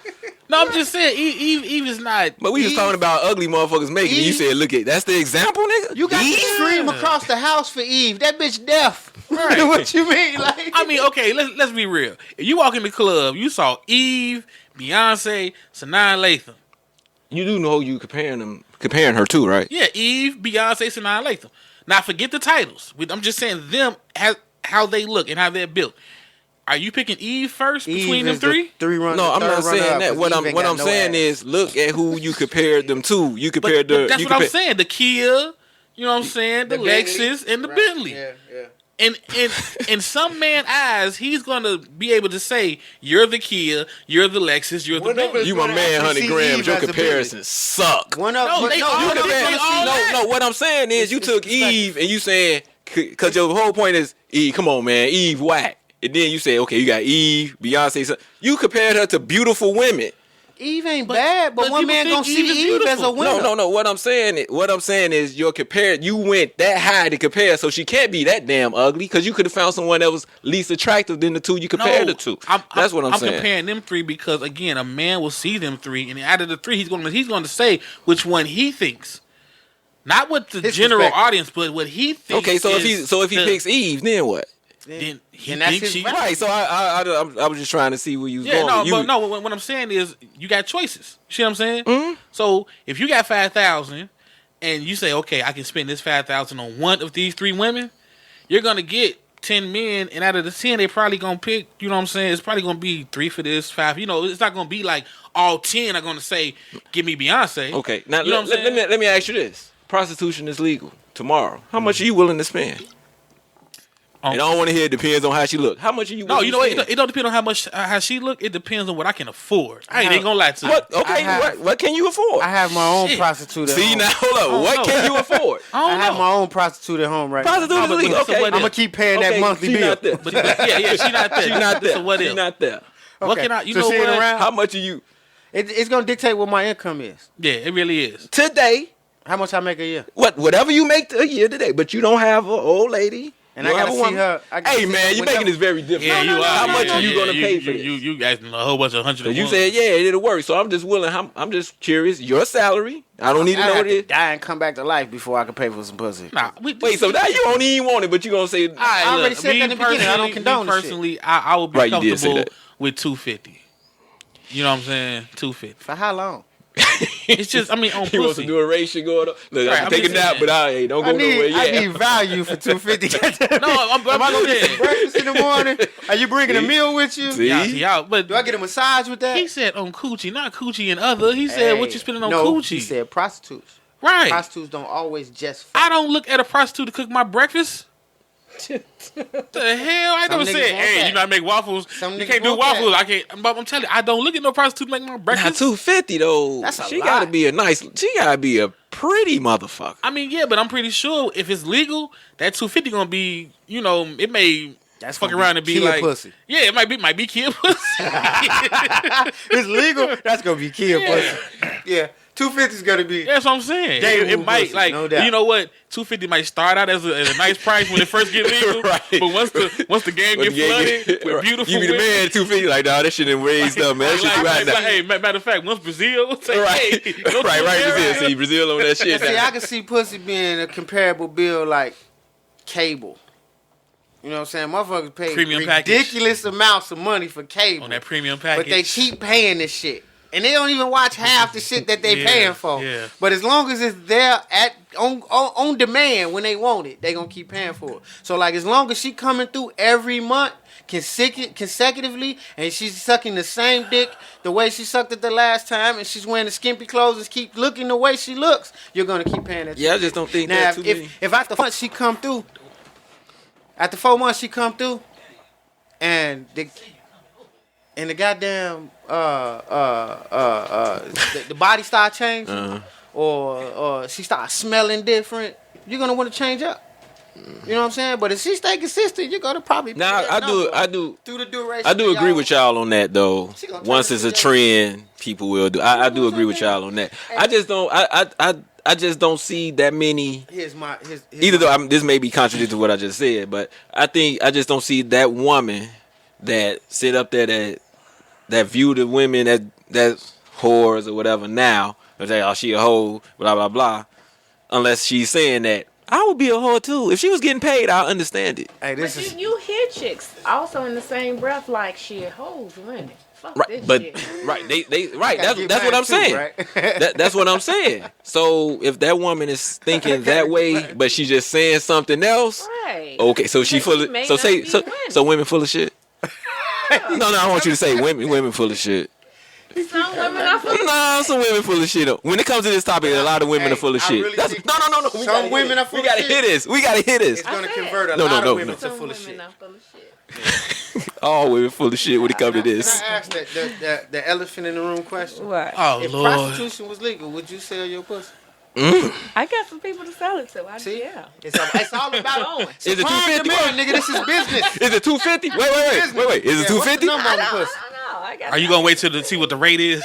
No, I'm just saying, Eve is not. But we was talking about ugly motherfuckers making it. You Eve- said, look at that's the example, nigga. you got to Eve? scream across the house for Eve. That bitch deaf. Right. What you mean? Like, I mean, okay, let's be real. If you walk in the club, you saw Eve, Beyonce, Sanaa Lathan. You do know who you comparing her to, right? Yeah, Eve, Beyonce, Sanaa Lathan. Now, forget the titles. I'm just saying them how they look and how they're built. Are you picking Eve first between Eve them is three? No, I'm not saying that. What I'm saying is look at who you compared them to. You compared But that's what I'm saying. The Kia, You know what I'm saying? The Bentley, Lexus and the right. Bentley. Yeah. And in some man's eyes, he's gonna be able to say, "You're the Kia, you're the Lexus, you're the One of Bentley." us You my gonna man, actually 100 see grams. Eve Your as a comparisons suck. One of No, they all You They compare, all that. no. What I'm saying is, you took Eve and you saying, because your whole point is Eve. Come on, man, Eve whack. And then you say, okay, you got Eve, Beyonce. You compared her to beautiful women. Eve ain't bad, but one people man think gonna see Eve is Eve as a beautiful. winner. No. What I'm saying is you're compared. You went that high to compare, so she can't be that damn ugly. Because you could have found someone that was least attractive than the two you compared her to. That's what I'm saying. I'm comparing them three because again, a man will see them three, and out of the three, he's going to say which one he thinks, not what the His general perspective. audience, but what he thinks. Okay, so if he picks Eve, then what? then he And that's thinks his she right. Right. So I was just trying to see where you was Yeah, going. what I'm saying is you got choices. You see what I'm saying? Mm-hmm. So if you got 5,000 and you say, okay, I can spend this 5,000 on one of these three women, you're gonna get 10 men, and out of the 10, they probably gonna pick. You know what I'm saying? It's probably gonna be 3 for this, 5. You know, it's not gonna be like all 10 are gonna say, "Give me Beyonce." Okay. Now You know what I'm saying? let me ask you this: prostitution is legal tomorrow. How much are you willing to spend? And I don't want to hear it depends on how she look. How much are you No, willing you know to what? spend? It don't depend on how she look. It depends on what I can afford. I ain't gonna lie to you. What? Okay. What can you afford? I have my own Shit. prostitute at See home. now, hold up. What know. can you afford? I don't I have know. my own prostitute at home right now. Prostitution is legal. so Okay. what I'm gonna keep paying that monthly she bill. Not there. But yeah, she not there. She not there. So what She else? not there. What Okay. can I? You So know she ain't what? around? How much are you It's gonna dictate what my income is. Yeah, it really is. today? How much I make a year. Whatever you make a year today, but you don't have an old lady. And you I don't gotta have a see woman. her. I gotta Hey see man, her you're making this very different. Yeah, you are. How much Yeah, are you yeah, gonna pay for this? You asking a whole bunch of hundred. You said it'll work, so I'm just willing. I'm just curious. Your salary, I don't need to I know have what to it is. die and come back to life before I can pay for some pussy. Nah, Wait, so now you don't even want it, but you gonna say, I already said that in the beginning. I don't condone this shit. personally, I would be Right, you did say comfortable that. with 250. You know what I'm saying? 250. For how long? It's just, I mean, on he wants to pussy. do a ratio going on. Look, Right, I I'm can take a just nap, saying. but I don't go nowhere I yet. need value for $250. No, I'm Am I gonna get saying. some breakfast in the morning? Are you bringing a See? meal with you? See? Y'all, but Do I get a massage with that? he said on coochie, not coochie and other. He said, what you spending on no, coochie? He said prostitutes. Right. Prostitutes don't always just I don't look at a prostitute to cook my breakfast. The hell? I Some never niggas said, want hey, that. you know I make waffles. Some You niggas can't do want waffles. that. I can't. But I'm telling you, I don't look at no prostitute to make my Now breakfast. 250 though. That's a she lot. gotta be a nice. She gotta be a pretty motherfucker. I mean, yeah, but I'm pretty sure if it's legal, that 250 gonna be, you know, it may That's fuck gonna around be and be kid like, pussy. yeah, it might be kid pussy. It's legal. That's gonna be kid Yeah. pussy. Yeah, 250 is gonna be. That's what I'm saying. Day It move might pussy, like, no doubt. you know what, 250 might start out as a nice price when it first get legal, Right. but once the game get flooded with beautiful you be the women, man 250 like, nah, that shit done raised up, man. That shit too hot now. hey, matter of fact, once Brazil say, Right, hey, go to right, Brazil. Brazil. See, Brazil on that shit. See, now. I can see pussy being a comparable bill like cable. You know what I'm saying? Motherfuckers pay Premium package. ridiculous amounts of money for cable. On that premium package. But they keep paying this shit. And they don't even watch half the shit that they Yeah, paying for. yeah. But as long as it's there on demand when they want it, they gonna keep paying for it. So like as long as she coming through every month consecutively and she's sucking the same dick the way she sucked it the last time and she's wearing the skimpy clothes and keep looking the way she looks, you're gonna keep paying that. Yeah, I just don't think Now that too many. if after 4 months she come through, after 4 months she come through, and the goddamn the body start changing, Uh-huh. or she start smelling different, you're gonna want to change up. You know what I'm saying? But if she stay consistent, you're gonna probably Now put that I number do through the duration. I do of agree with y'all on that though. She gonna turn Once it's a into trend, people will do. I do agree with y'all on that. I just don't. I just don't see that many. Here's Either though this may be contradictory to what I just said, but I think I just don't see that woman that sit up there that view the women that's whores or whatever now, or say, oh, she a hoe, blah blah blah, unless she's saying that I would be a whore too. If she was getting paid, I'll understand it. Hey, this But is you hear chicks also in the same breath like shit, hoes women. Fuck Right, this but shit. right, they right. Gotta That's get what I'm mine too, saying. right? That's what I'm saying. So if that woman is thinking that way, but she's just saying something else, Right. okay. So she But full she of. may So not say be so. winning. So women full of shit. No, I want you to say women full of shit. Some women are full of Nah, some women full of shit. When it comes to this topic, a lot of women are full of I shit. really That's, think no. some women are full We gotta of hit shit. this. We gotta hit this. It's going to convert a No, lot no, of women to Some full of women shit. are full of shit. All women full of shit when it comes to Can this. I ask the elephant in the room question? What? Oh If Lord. prostitution was legal, would you sell your pussy? I got some people to sell it to. See? Yeah. It's all about Is it supply and 250? demand, nigga. This is business. Is it 250? Wait. Is it Yeah, what's the 250? number on the I pussy? know. I got Are you gonna wait till to see what the rate is?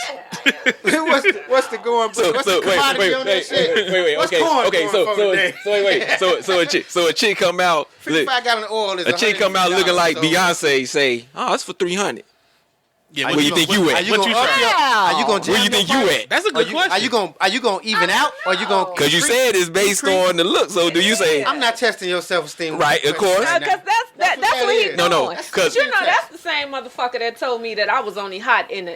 what's the going? What's the commodity on that shit? Wait. What's Okay. corn Okay. going for today? So a chick come out. 55 gallon of oil is A chick come out looking like $150, so- Beyonce. Say, oh, it's for 300. Yeah. Where you think you Are at? you What gonna you up trying? your? Are you gonna? Where you jam think your you price? at? That's a good question. Are you gonna even out or you gonna? Because you said it's based on the look. So do you say? I'm not testing your self-esteem. with Right, this of course. question Because right now. that's what what he's that doing. is. No, That's because You know, what that's the same motherfucker that told me that I was only hot in the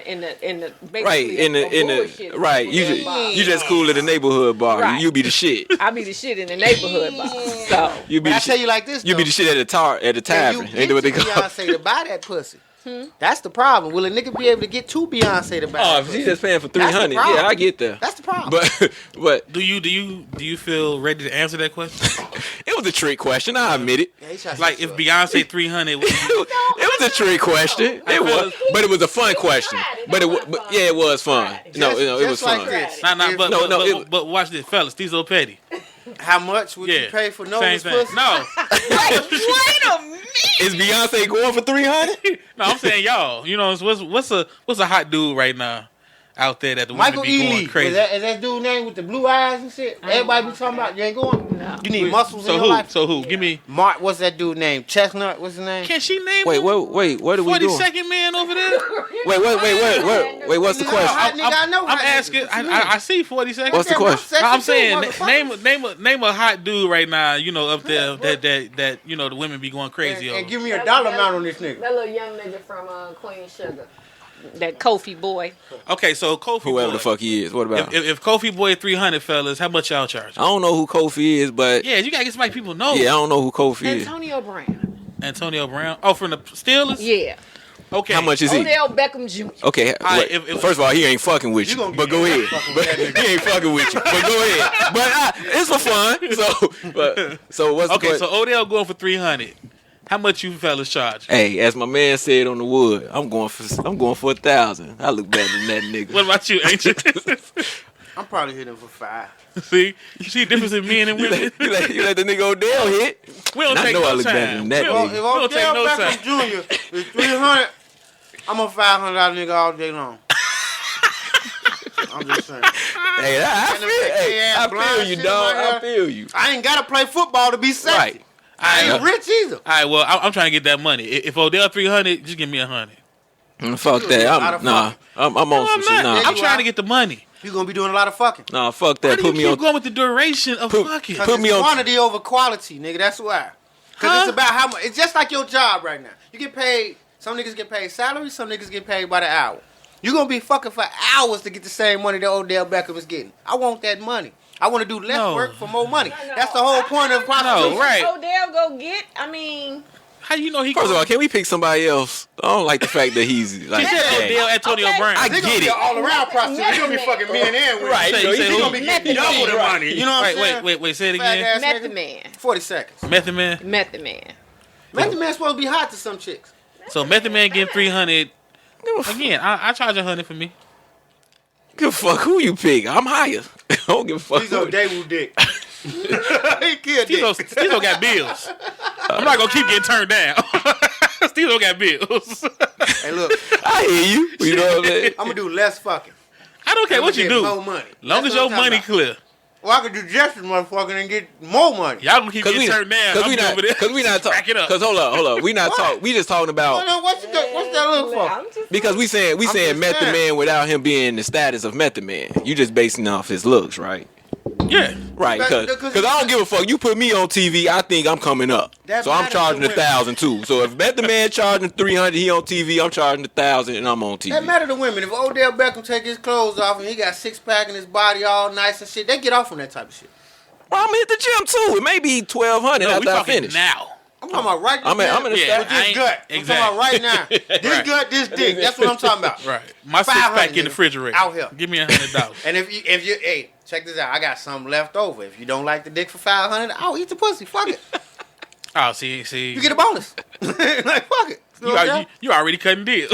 basically Right in the bullshit. right. You just cool at the neighborhood bar. Right. You be the shit. I be the shit in the neighborhood bar. So You be But I the tell shit. you like this. You be the shit at the Can you tavern. get Ain't that to what they call? Beyonce to buy that pussy? That's the problem. Will a nigga be able to get to Beyonce to buy? Oh, that if pussy? she's just paying for That's the 300, problem. yeah, I get that. That's the problem. But Do you feel ready to answer that question? it was a trick question. I admit it. Yeah, he tried to Like set if you up. Beyonce 300, would you- It was a trick question. It was, but it was a fun question. But yeah, it was fun. No, it was Just like fun. this. nah, If- but watch this, fellas. Stezo Petty. How much would Yeah. you pay for Same Nova's thing. pussy? No, wait a minute. Is Beyonce going for 300? no, I'm saying y'all. You know, what's a hot dude right now out there that the women Michael be going Ealy. crazy? Is that dude name with the blue eyes and shit? Everybody be talking about. You ain't going. No. You need muscles So in who? your life. So who? Give me. Mark, what's that dude name? Chestnut. What's his name? Can she name? Wait, him? what are we doing? 42nd man over there. Wait, what's the Nigga, question? hot nigga, I know I'm hot asking. niggas. What you mean? I see 42nd. What's the question? No, I'm saying motherfucker. name a hot dude right now. You know up there that you know the women be going crazy And over. give me a dollar amount on this nigga. That little young nigga from Queen Sugar. That Kofi boy. Okay, so Kofi Whoever boy. the fuck he is. What about? If Kofi boy 300 fellas, how much y'all charge? I don't know who Kofi is, but Yeah, you gotta get somebody people know. yeah, I don't know who Kofi is. Antonio Brown. Antonio Brown. Oh, from the Steelers. Yeah. Okay. How much is he? Odell Beckham Jr. Okay, right, wait, if- first of all, he ain't fucking with You you. gonna But get go him ahead. fucking But with that nigga. he ain't fucking with you. But go ahead. But it's for fun. So what's the Okay, question? so Odell going for 300. How much you fellas charge? Hey, as my man said on the wood, I'm going for 1,000. I look better than that nigga. What about you, Ancient? I'm probably hitting for 5. See, you see the difference in men and You women. let the nigga Odell hit. We don't And I take know I no look better time. than that We nigga. don't, If we don't take Odell no Beckham time. Jr. is 300, I'm a $500 nigga all day long. I'm just saying. Hey, I feel you, dog. I feel you. I ain't gotta play football to be sexy. Right. I ain't rich either. All right, well, I'm trying to get that money. If Odell 300, just give me 100. Fuck that. I'm on No, some I'm shit. not. Nah, I'm trying to get the money. You gonna be doing a lot of fucking. nah, fuck Why that. do Put you me keep on. going with the duration of fucking? Cause Put it's me on- quantity over quality, nigga. That's why. Cause Huh? it's about how much. It's just like your job right now. You get paid. Some niggas get paid salary. Some niggas get paid by the hour. You gonna be fucking for hours to get the same money that Odell Beckham is getting. I want that money. I want to do less No. work for more money. That's the whole point of prostitution. No, right. Odell go get. I mean, How you know he? First of all, can we pick somebody else? I don't like the fact that he's like. he said hey. Odell Antonio Okay. Brown. I They gonna get be it. an all-around prostitute. You gonna be fucking men and women. Right, you know, He he gonna be Method getting double the Man. money. You know what I'm saying? Wait. Say it Fat again. ass Method nigga. Man. 40 seconds. Method Man. Method Man. Method Man supposed to be hot to some chicks. So Method Man getting 300. Again, I charge 100 for me. Give a fuck who you pick. I'm higher. I don't give a fuck. He's who- on Daewoo dick. He killed dick. Stezo got bills. I'm not gonna keep getting turned down. Stezo got bills. Hey, look, I hear you. You know what I'm saying? I'm gonna do less fucking. I don't care what you Get do. more money. Long as That's your what I'm money talking clear. about. Well, I could do just as motherfucking and get more money. Y'all gonna keep getting turned down. Cause I'm we not, over there. cause we not Crack talking. it up. Cause hold up. We not What? talking. We just talking about What's that look for? I'm just because we saying just Method saying. Man without him being the status of Method Man. You just basing off his looks, right? Yeah. Right. But- Cause I don't give a fuck. You put me on TV, I think I'm coming up. That So I'm matters charging to women. 1,000 too. So if Method Man charging 300, he on TV. I'm charging 1,000, and I'm on TV. That matter to women. If Odell Beckham take his clothes off and he got 6-pack in his body all nice and shit, they get off on that type of shit. Well, I'm gonna hit the gym too. It may be 1,200 No, we after I talking finish. now. I'm talking about right now. I'm in the Yeah, with this gut. I'm exactly. talking about right now. This Right. gut, this dick. That's what I'm talking about. Right. My six 500 pack in the nigga, refrigerator. out here. Give me $100. And if you, hey, check this out. I got something left over. If you don't like the dick for $500, I'll eat the pussy. Fuck it. Oh, see. You get a bonus. Like, fuck it. You know what I'm saying? You already cutting deals.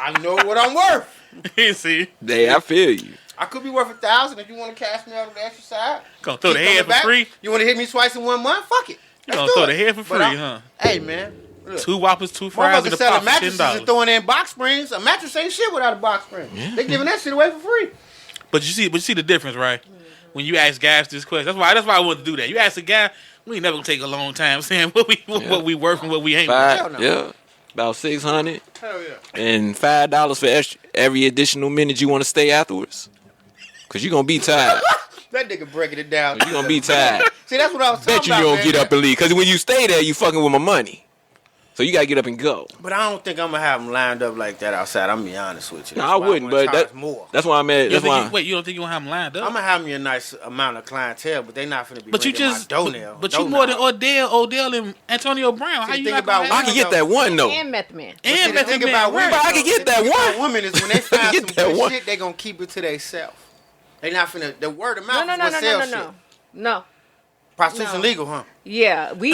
I know what I'm worth. See? Hey, I feel you. I could be worth $1,000 if you want to cash me out on the extra side. Gonna throw the Keep head coming for back. free? You want to hit me twice in 1 month? Fuck it. You Let's gonna do throw it. the head for But free, I'm- huh? Hey, man. Look. 2 Whoppers, 2 fries, and Motherfuckers a selling pop for mattresses and $10. throwing in box springs. A mattress ain't shit without a box spring. They giving that shit away for free. But you see the difference, right? When you ask guys this question, that's why I want to do that. You ask a guy, we ain't never gonna take a long time saying what we worth and what we ain't worth. Hell no. Yeah, about 600 Hell yeah. and $5 for every additional minute you want to stay afterwards. Cause you gonna be tired. That nigga breaking it down. You gonna be tired. See, that's what I was talking Bet you about. don't man. get up and leave. Cause when you stay there, you fucking with my money. So you gotta get up and go. But I don't think I'm gonna have them lined up like that outside. I'm gonna be honest with you. No, That's I why wouldn't. wanna But charge more. that's why I'm at. That's why. Wait, you don't think you gonna have them lined up? I'm gonna have me a nice amount of clientele, but they not finna be. But you bringing just, my dough but you more than Odell and Antonio Brown. How See, you think not gonna about I have can get that one though. And Method Man. and See, the Method thing Man, about right. women, I can get the that thing about one. women is when they find Get some that good one. shit, they gonna keep it to themselves. They not finna. The word of mouth is what sells shit. No. Prostitution No. legal, huh? Yeah, we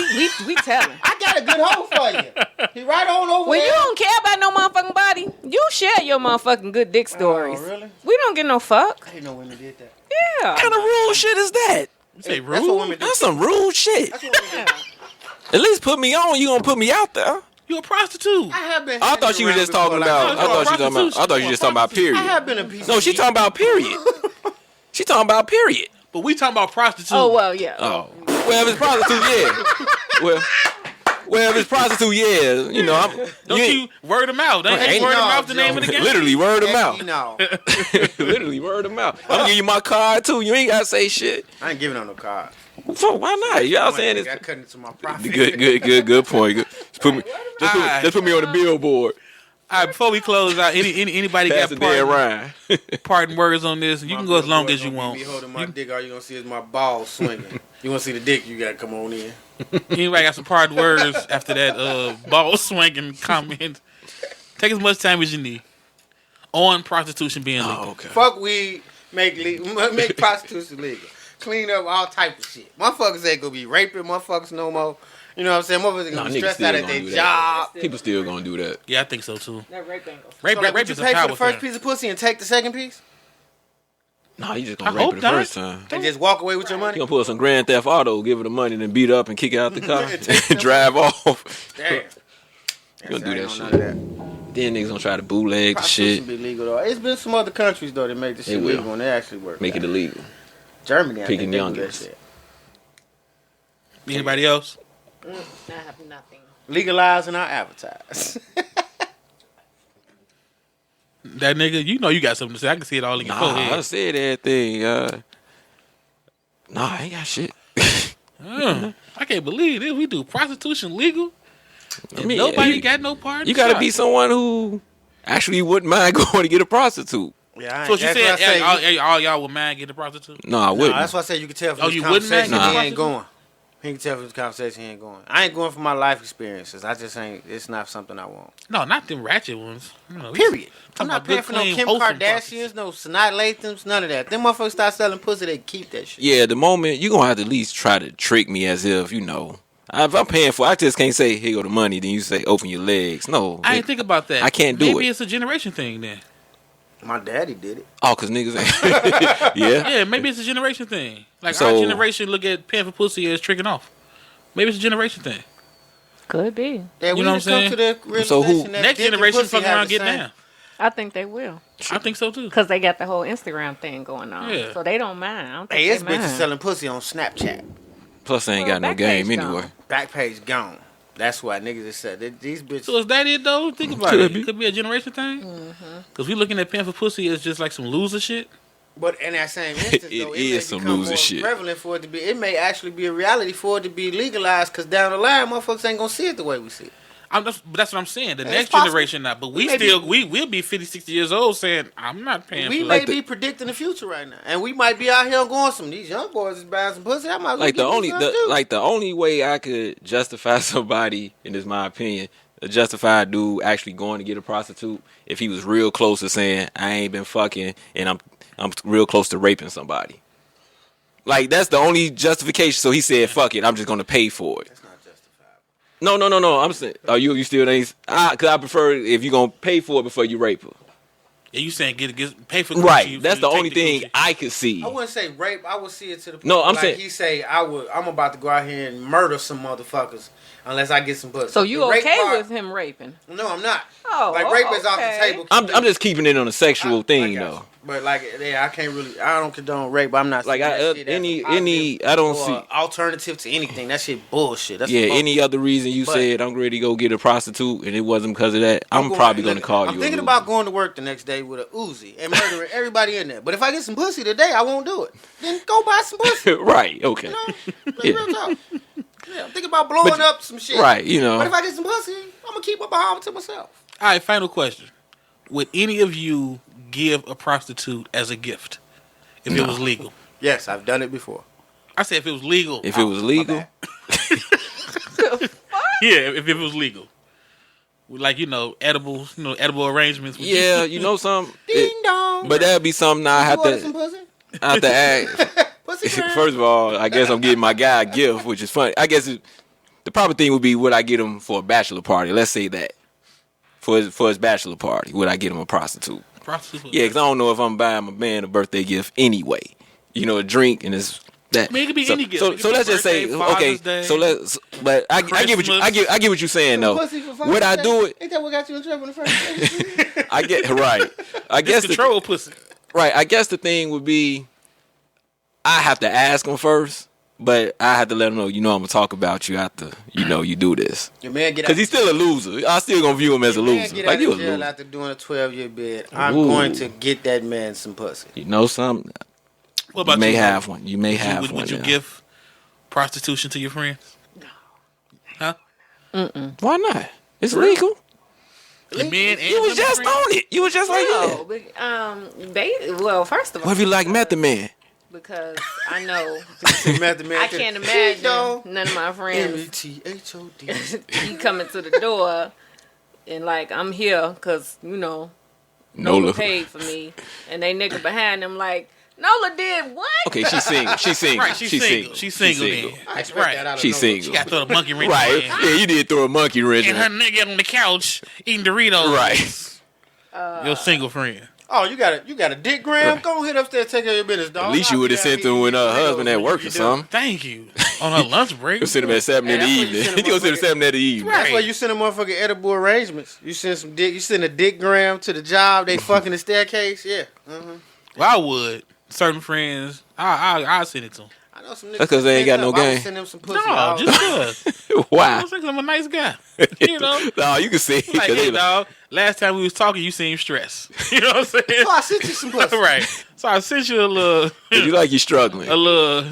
telling. I got a good hoe for you. He right on over When there. you don't care about no motherfucking body, you share your motherfucking good dick stories. really? We don't get no fuck. I didn't know women did that. Yeah. What kind of rude shit is that? You say That's what rude? women do. That's some rude shit. That's what women do. At least put me on. You gonna put me out there? You a prostitute? I have been. I thought she was hanging just around talking before, about. like, I thought she was talking about. I thought you just talking about I period. have been a piece. No, of she meat. talking about period. She talking about period. But we talking about prostitute. Oh well, yeah. Oh, well, if it's prostitute, yeah. Well, if it's prostitute, yeah. You know, Don't you word them out? Ain't Ain't word them no, out the name of the game? literally word them Heck, out. you know, Literally word them out. I'm giving you my card too. You ain't gotta say shit. I ain't giving out no card. So why not? Y'all saying I it's cut into my profit. good point. Just put me, just put me on the billboard. All right, before we close out, anybody Pass got the dead parting, Ryan. parting words on this? You can go as long as you want. Me holding my dick, all you gonna see is my balls swinging. You wanna see the dick? You gotta come on in. Anybody got some parting words after that ball swinging comment? Take as much time as you need on prostitution being legal. Oh, okay. Fuck weed, make prostitution legal. Clean up all type of shit. Motherfuckers ain't gonna be raping motherfuckers no more. You know what I'm saying? Motherfuckers Nah, gonna be niggas stressed still out at gonna their do job. that. People still gonna do that. Yeah, I think so too. That rape angle. Rape, So, like, rape would you is a pay for power the first thing. piece of pussy and take the second piece? Nah, you just I gonna rape hope her the not. first time. And just walk away with your You money? gonna pull some Grand Theft Auto, give her the money, then beat her up and kick her out the car, Take and drive off. Damn. You gonna do I that ain't shit. on none of that. Then niggas gonna try to bootleg the Prostitution shit, be legal though. It's been some other countries though that make this They shit will. legal and they actually work. make it illegal. Germany, I Picking think they do that youngins. shit. Anybody else? I have nothing. Legalize and not advertise. That nigga, you know you got something to say. I can see it all in your Nah, I forehead. said everything. Nah, I ain't got shit. I can't believe this. We do prostitution legal. And mean, nobody you- got no part. in You the gotta shot. be someone who actually wouldn't mind going to get a prostitute. Yeah, So what you that's said, what I say. all y'all would mind getting a prostitute? No, I No, wouldn't. that's why I say you can tell from Oh, this you wouldn't, man? conversation he Nah. ain't going. He can tell from this conversation he ain't going. I ain't going for my life experiences. I just ain't. It's not something I want. No, not them ratchet ones. No, Period. I'm talking not about paying good, for no clean, Kim wholesome Kardashians, no Sanaa Lathams, none of that. Them motherfuckers start selling pussy, they keep that shit. Yeah, the moment you gonna have to at least try to trick me as if you know. If I'm paying for, I just can't say here go the money. Then you say open your legs. No, I didn't think about that. I can't do Maybe it. it's a generation thing then. My daddy did it. Oh, cause niggas ain't. Yeah. Yeah, maybe it's a generation thing. Like So- our generation look at paying for pussy as tricking off. Maybe it's a generation thing. Could be. Yeah, You we know what just I'm come to saying? the realization So who- that Next dick and generation pussy fucking have around the getting same- down. I think they will. I think so too. Because they got the whole Instagram thing going on. Yeah. So they don't mind. I don't think Hey, they this bitch is mind. selling pussy on Snapchat. Plus, they ain't Well, got no back game page anyway. gone. Back page gone. That's why niggas just said these bitches. So is that it though? Think about Could it. be. It could be a generation thing. Because we looking at paying for pussy as just like some loser shit. But in that same instance, It though, is may some become loser more shit. prevalent for it to be. It may actually be a reality for it to be legalized. Because down the line, motherfuckers ain't gonna see it the way we see it. But that's what I'm saying. The It's next possible. generation not. But We may be- we'll be 50, 60 years old saying, I'm not paying We for may that. be predicting the future right now, and we might be out here going some. These young boys is buying some pussy. I might as well Like get me some too. the only way I could justify somebody, and this is my opinion, justify a dude actually going to get a prostitute if he was real close to saying I ain't been fucking and I'm real close to raping somebody. Like that's the only justification. So he said, "Fuck it, I'm just gonna pay for it." That's not justifiable. No. I'm saying, you still ain't? Cause I prefer if you gonna pay for it before you rape her. Yeah, you saying pay for Right. Gucci, That's you the take only thing Gucci. I could see. I wouldn't say rape. I would see it to the point. No, I'm like saying- he say I'm about to go out here and murder some motherfuckers unless I get some pussy. So you The rape okay part- with him raping? No, I'm not. Oh, like rape is off the okay. table. I'm just keeping it on a sexual I thing got though. you. But like, yeah, I can't really. I don't condone rape. But I'm not Like, seeing I- that shit as a any- positive I don't or see- alternative to anything. That shit bullshit. That's Yeah, bullshit. any other reason you But- said I'm ready to go get a prostitute and it wasn't because of that, I'm probably going to call you. I'm thinking about going to work the next day with a Uzi and murdering everybody in there. But if I get some pussy today, I won't do it. Then go buy some pussy. Right, okay. You know, like, Yeah. real talk. Yeah, I'm thinking about blowing up some shit. Right, you know. But if I get some pussy, I'm gonna keep my behind to myself. All right, final question. Would any of you give a prostitute as a gift if it was legal? Yes, I've done it before. I said if it was legal. If it was legal, Yeah, if it was legal. Like, edible arrangements. Would yeah, you know something. Ding dong. But that'd be something I have You order some to pussy? ask. Pussy crab? First of all, I guess I'm getting my guy a gift, which is funny. I guess the proper thing would be, would I get him for a bachelor party? Let's say that. For his bachelor party, would I get him a prostitute? Prostitute. Yeah, because I don't know if I'm buying my man a birthday gift anyway. A drink and it's that. I mean, it could be any gift. So, It could so be let's just say, birthday, okay. Father's Day, So let's, but I get what you, I get what you're saying though. Pussy for Father's Would I Day? do it? Ain't that what got you in trouble in the first place? I get right. I guess Control pussy. right. I guess the thing would be, I have to ask him first, but I have to let him know. I'm gonna talk about you after you do this. Your man get out. Because he's still a loser. I still gonna view him as a Your man loser. get Like out you a of jail loser. after doing a 12-year bid. I'm Ooh. going to get that man some pussy. You know something? What about You may you? have one. You may have Would one. you yeah. give prostitution to your friends? Huh? Why not? It's legal. Your men and You was women just friends? on it. You was just like, yeah. First of all, What if you like Method Man? because I know Method Man I can't imagine Cheeto. none of my friends METHOD. he coming to the door and like I'm here because Nola Nola. paid for me, and they nigga behind them like Nola did what? Okay, she's single. She's single. Right, she's single. She's single then. I expect Right. that out of She's nowhere. single. Got to throw the monkey wrench Right. in. Yeah, you did throw a monkey wrench in. And her nigga on the couch eating Doritos. Right. Your single friend. Oh, you got a dick gram? Go hit upstairs, take care of your business, dog. At least you would have sent them with her husband at work or something. Thank you. On her lunch break. You send them at 7 in the Hey, that's what you evening. send You them go send them 7 in the evening. Right. That's why you send a motherfucking edible arrangements. You send some dick. You send a dick gram to the job. They fucking the staircase. Yeah. Well, I would. Certain friends, I'll send it to them. I know some niggas. That's 'cause they ain't got no I would game. send them some pussy. No, dog. just cause. Why? I was thinking I'm a nice guy. You know? No, you can see. Like, hey, dog, last time we was talking, you seemed stressed. You know what I'm saying? So I sent you some pussy. Right. So I sent you a little, You like you struggling. yeah. You know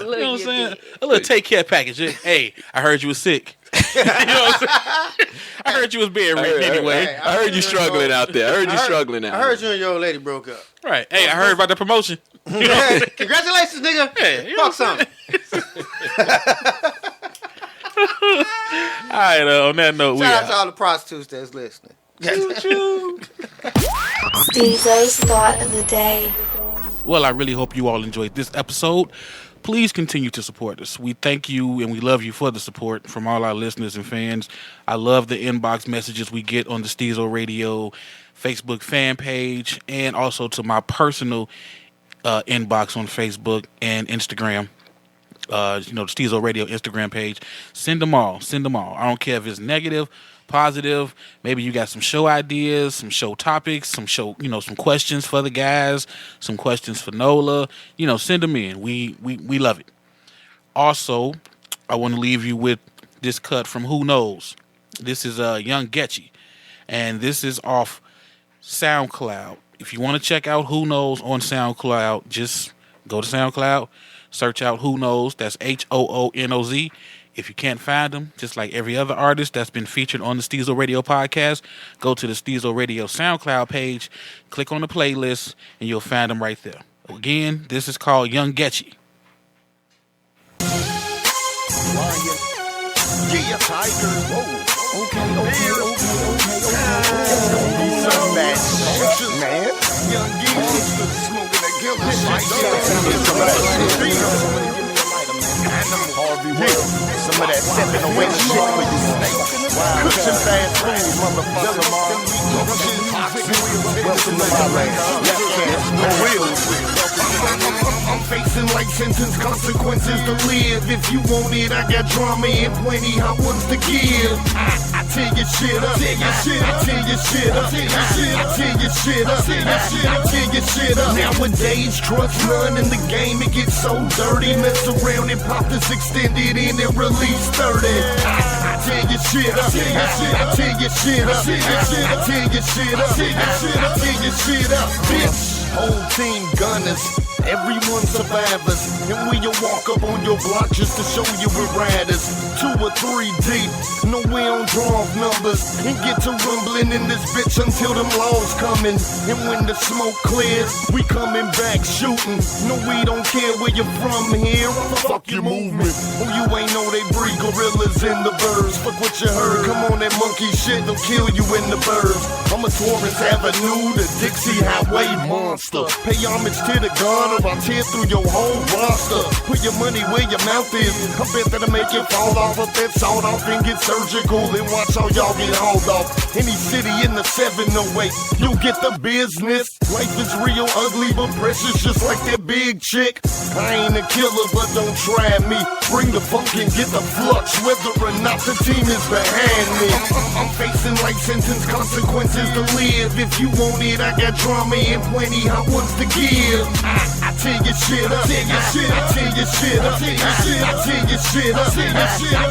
what I'm you saying? did. A little take care package. Hey, I heard you was sick. You know what I'm saying? I heard you was bedridden anyway. Hey, I heard you struggling out there. I heard you struggling out I heard you and your old lady broke up. Right. Hey, I heard about the promotion. You know what I'm saying? Congratulations, nigga. Yeah, you know Fuck what I'm something. All right, on that note, we Shout out to out. all the prostitutes that's listening. Stezo's thought of the day. Well, I really hope you all enjoyed this episode. Please continue to support us. We thank you and we love you for the support from all our listeners and fans. I love the inbox messages we get on the Stezo Radio Facebook fan page and also to my personal inbox on Facebook and Instagram. The Stezo Radio Instagram page. Send them all. I don't care if it's negative, positive. Maybe you got some show ideas, some show topics, some show, some questions for the guys, some questions for Nola. Send them in. We love it. Also, I want to leave you with this cut from Who Knows. This is Young Getchy, and this is off SoundCloud. If you want to check out Who Knows on SoundCloud, just go to SoundCloud. Search out Who Knows. That's HOONOZ. If you can't find them, just like every other artist that's been featured on the Stezo Radio podcast, go to the Stezo Radio SoundCloud page, click on the playlist, and you'll find them right there. Again, this is called Young Getchy. Yeah, Tiger. Whoa. Okay. Man. Young Getchy. Smoking that killer shit. Harvey Will. Some of that stepping away shit for you snake. Cushion fast food, motherfucker. Welcome to my range. Left cast, no wheels. I'm facing life sentence consequences to live. If you want it, I got drama and plenty hot ones to give. I tear your shit up. I tear your shit up. Nowadays, trust none in the game. It gets so dirty. Mess around and pop this extended in and release 30. I tear your shit up. I tear your shit up. I tear your shit up. I tear your shit up, bitch. Whole team gunners, everyone survivors. And we will walk up on your block just to show you we're riders. 2 or 3 deep, no we don't draw off numbers. And get to rumbling in this bitch until them laws coming. And when the smoke clears, we coming back shooting. No, we don't care where you're from here. Fuck your movement. Oh, you ain't know they breed gorillas in the birds. Fuck what you heard. Come on, that monkey shit, they'll kill you in the birds. I'm a Taurus Avenue, the Dixie Highway monster. Pay homage to the gun or I'll tear through your whole roster. Put your money where your mouth is. I bet that'll make it fall off of that sawed off and get surgical. And watch how y'all get hauled off. Any city in the 708, you'll get the business. Life is real ugly but precious, just like that big chick. I ain't a killer but don't try me. Bring the funk and get the flux, whether or not the team is behind me. I'm facing life sentence consequences to live. If you want it, I got drama and plenty hot ones to give. I tear your shit up. I tear your shit up. I tear your shit up. I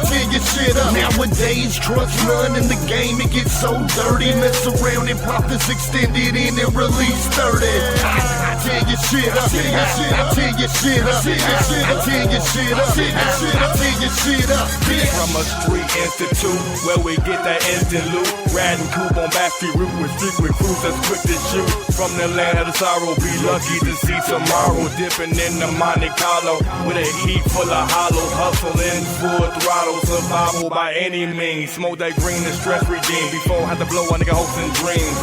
tear your shit up. Nowadays, trust none in the game. It gets so dirty. Mess around and pop this extended in and release 30. I tear your shit up. I tear your shit up. I tear your shit up. I tear your shit up. From a street institute where we get that instant loot. Riding coupe on backstreet route with street recruits that's quick to shoot. From the land of the sorrow, be lucky to see tomorrow. Dipping in the Monte Carlo with a heat full of hollow. Hustling full throttle, survival by any means. Smoke that green and stress redeem before I have to blow a nigga hopes and dreams.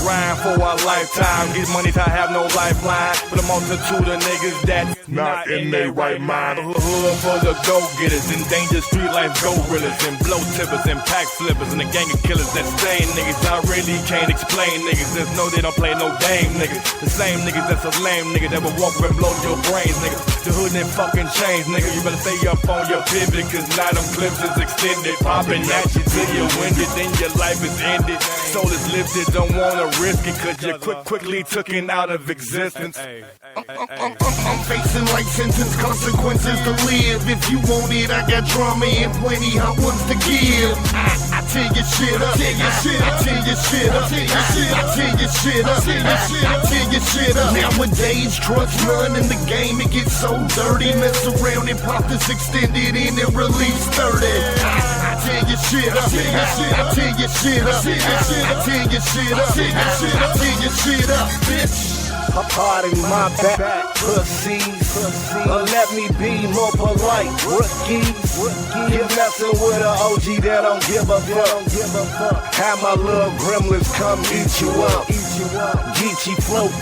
Grind for a lifetime, get money to have no lifeline. For the multitude of niggas that's not in their right mind. Hood for the go-getters, endangered street life gorillas, and blow tippers and pack flippers, and a gang of killers that stain niggas. I really can't explain niggas, there's no they don't play no game niggas. The same niggas that's a lame nigga that will walk and blow your brains nigga. The hood ain't fucking changed nigga, you better stay up on your pivot, cause now them clips is extended. Popping at you till you're winded, then your life is ended. Soul is lifted, don't wanna risk it, cause you quickly took it out of existence. I'm facing life sentence consequences to live. If you want it, I got drama and plenty hot ones to give. I tear your shit up. I tear your shit up. I tear your shit up. I tear your shit up. I tear your shit up. Nowadays, trust none in the game. It gets so dirty. Mess around and pop this extended in and release 30. I tear your shit up. I tear your shit up. I tear your shit up. I tear your shit up, bitch. Pardon my back, pussies. Let me be more polite, rookies. You're messing with an OG that don't give a fuck. Have my little gremlins come eat you up. Geechee float,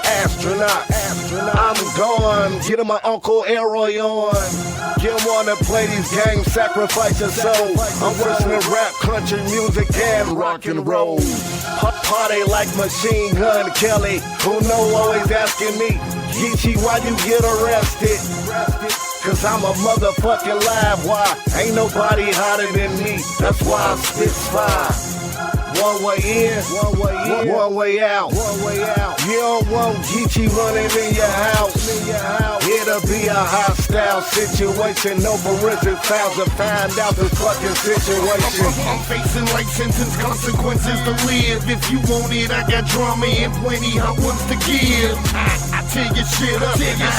astronaut. I'm gone. Get my Uncle Elroy on. You wanna play these games, sacrifice your soul. I'm listening to rap, country music, and rock and roll. Party like Machine Gun Kelly. Who know always asking me, Geechee, why you get arrested? Cause I'm a motherfucking live wire. Ain't nobody hotter than me. That's why I spit fire. One way in, one way out. You don't want Geechee running in your house. It'll be a hostile situation. No forensic files to find out this fucking situation. I'm facing life sentence consequences to live. If you want it, I got drama and plenty hot ones to give. I tear your shit up. I tear your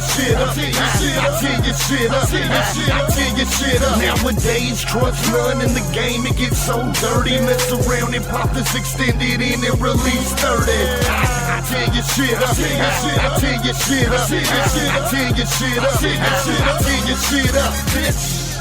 shit up. I tear your shit up. I tear your shit up. Nowadays, trust none in the game, it gets so dirty. Mess around and pop this extended in and release 30. I tear your shit up. I tear your shit up. I tear your shit up. I tear your shit up, bitch.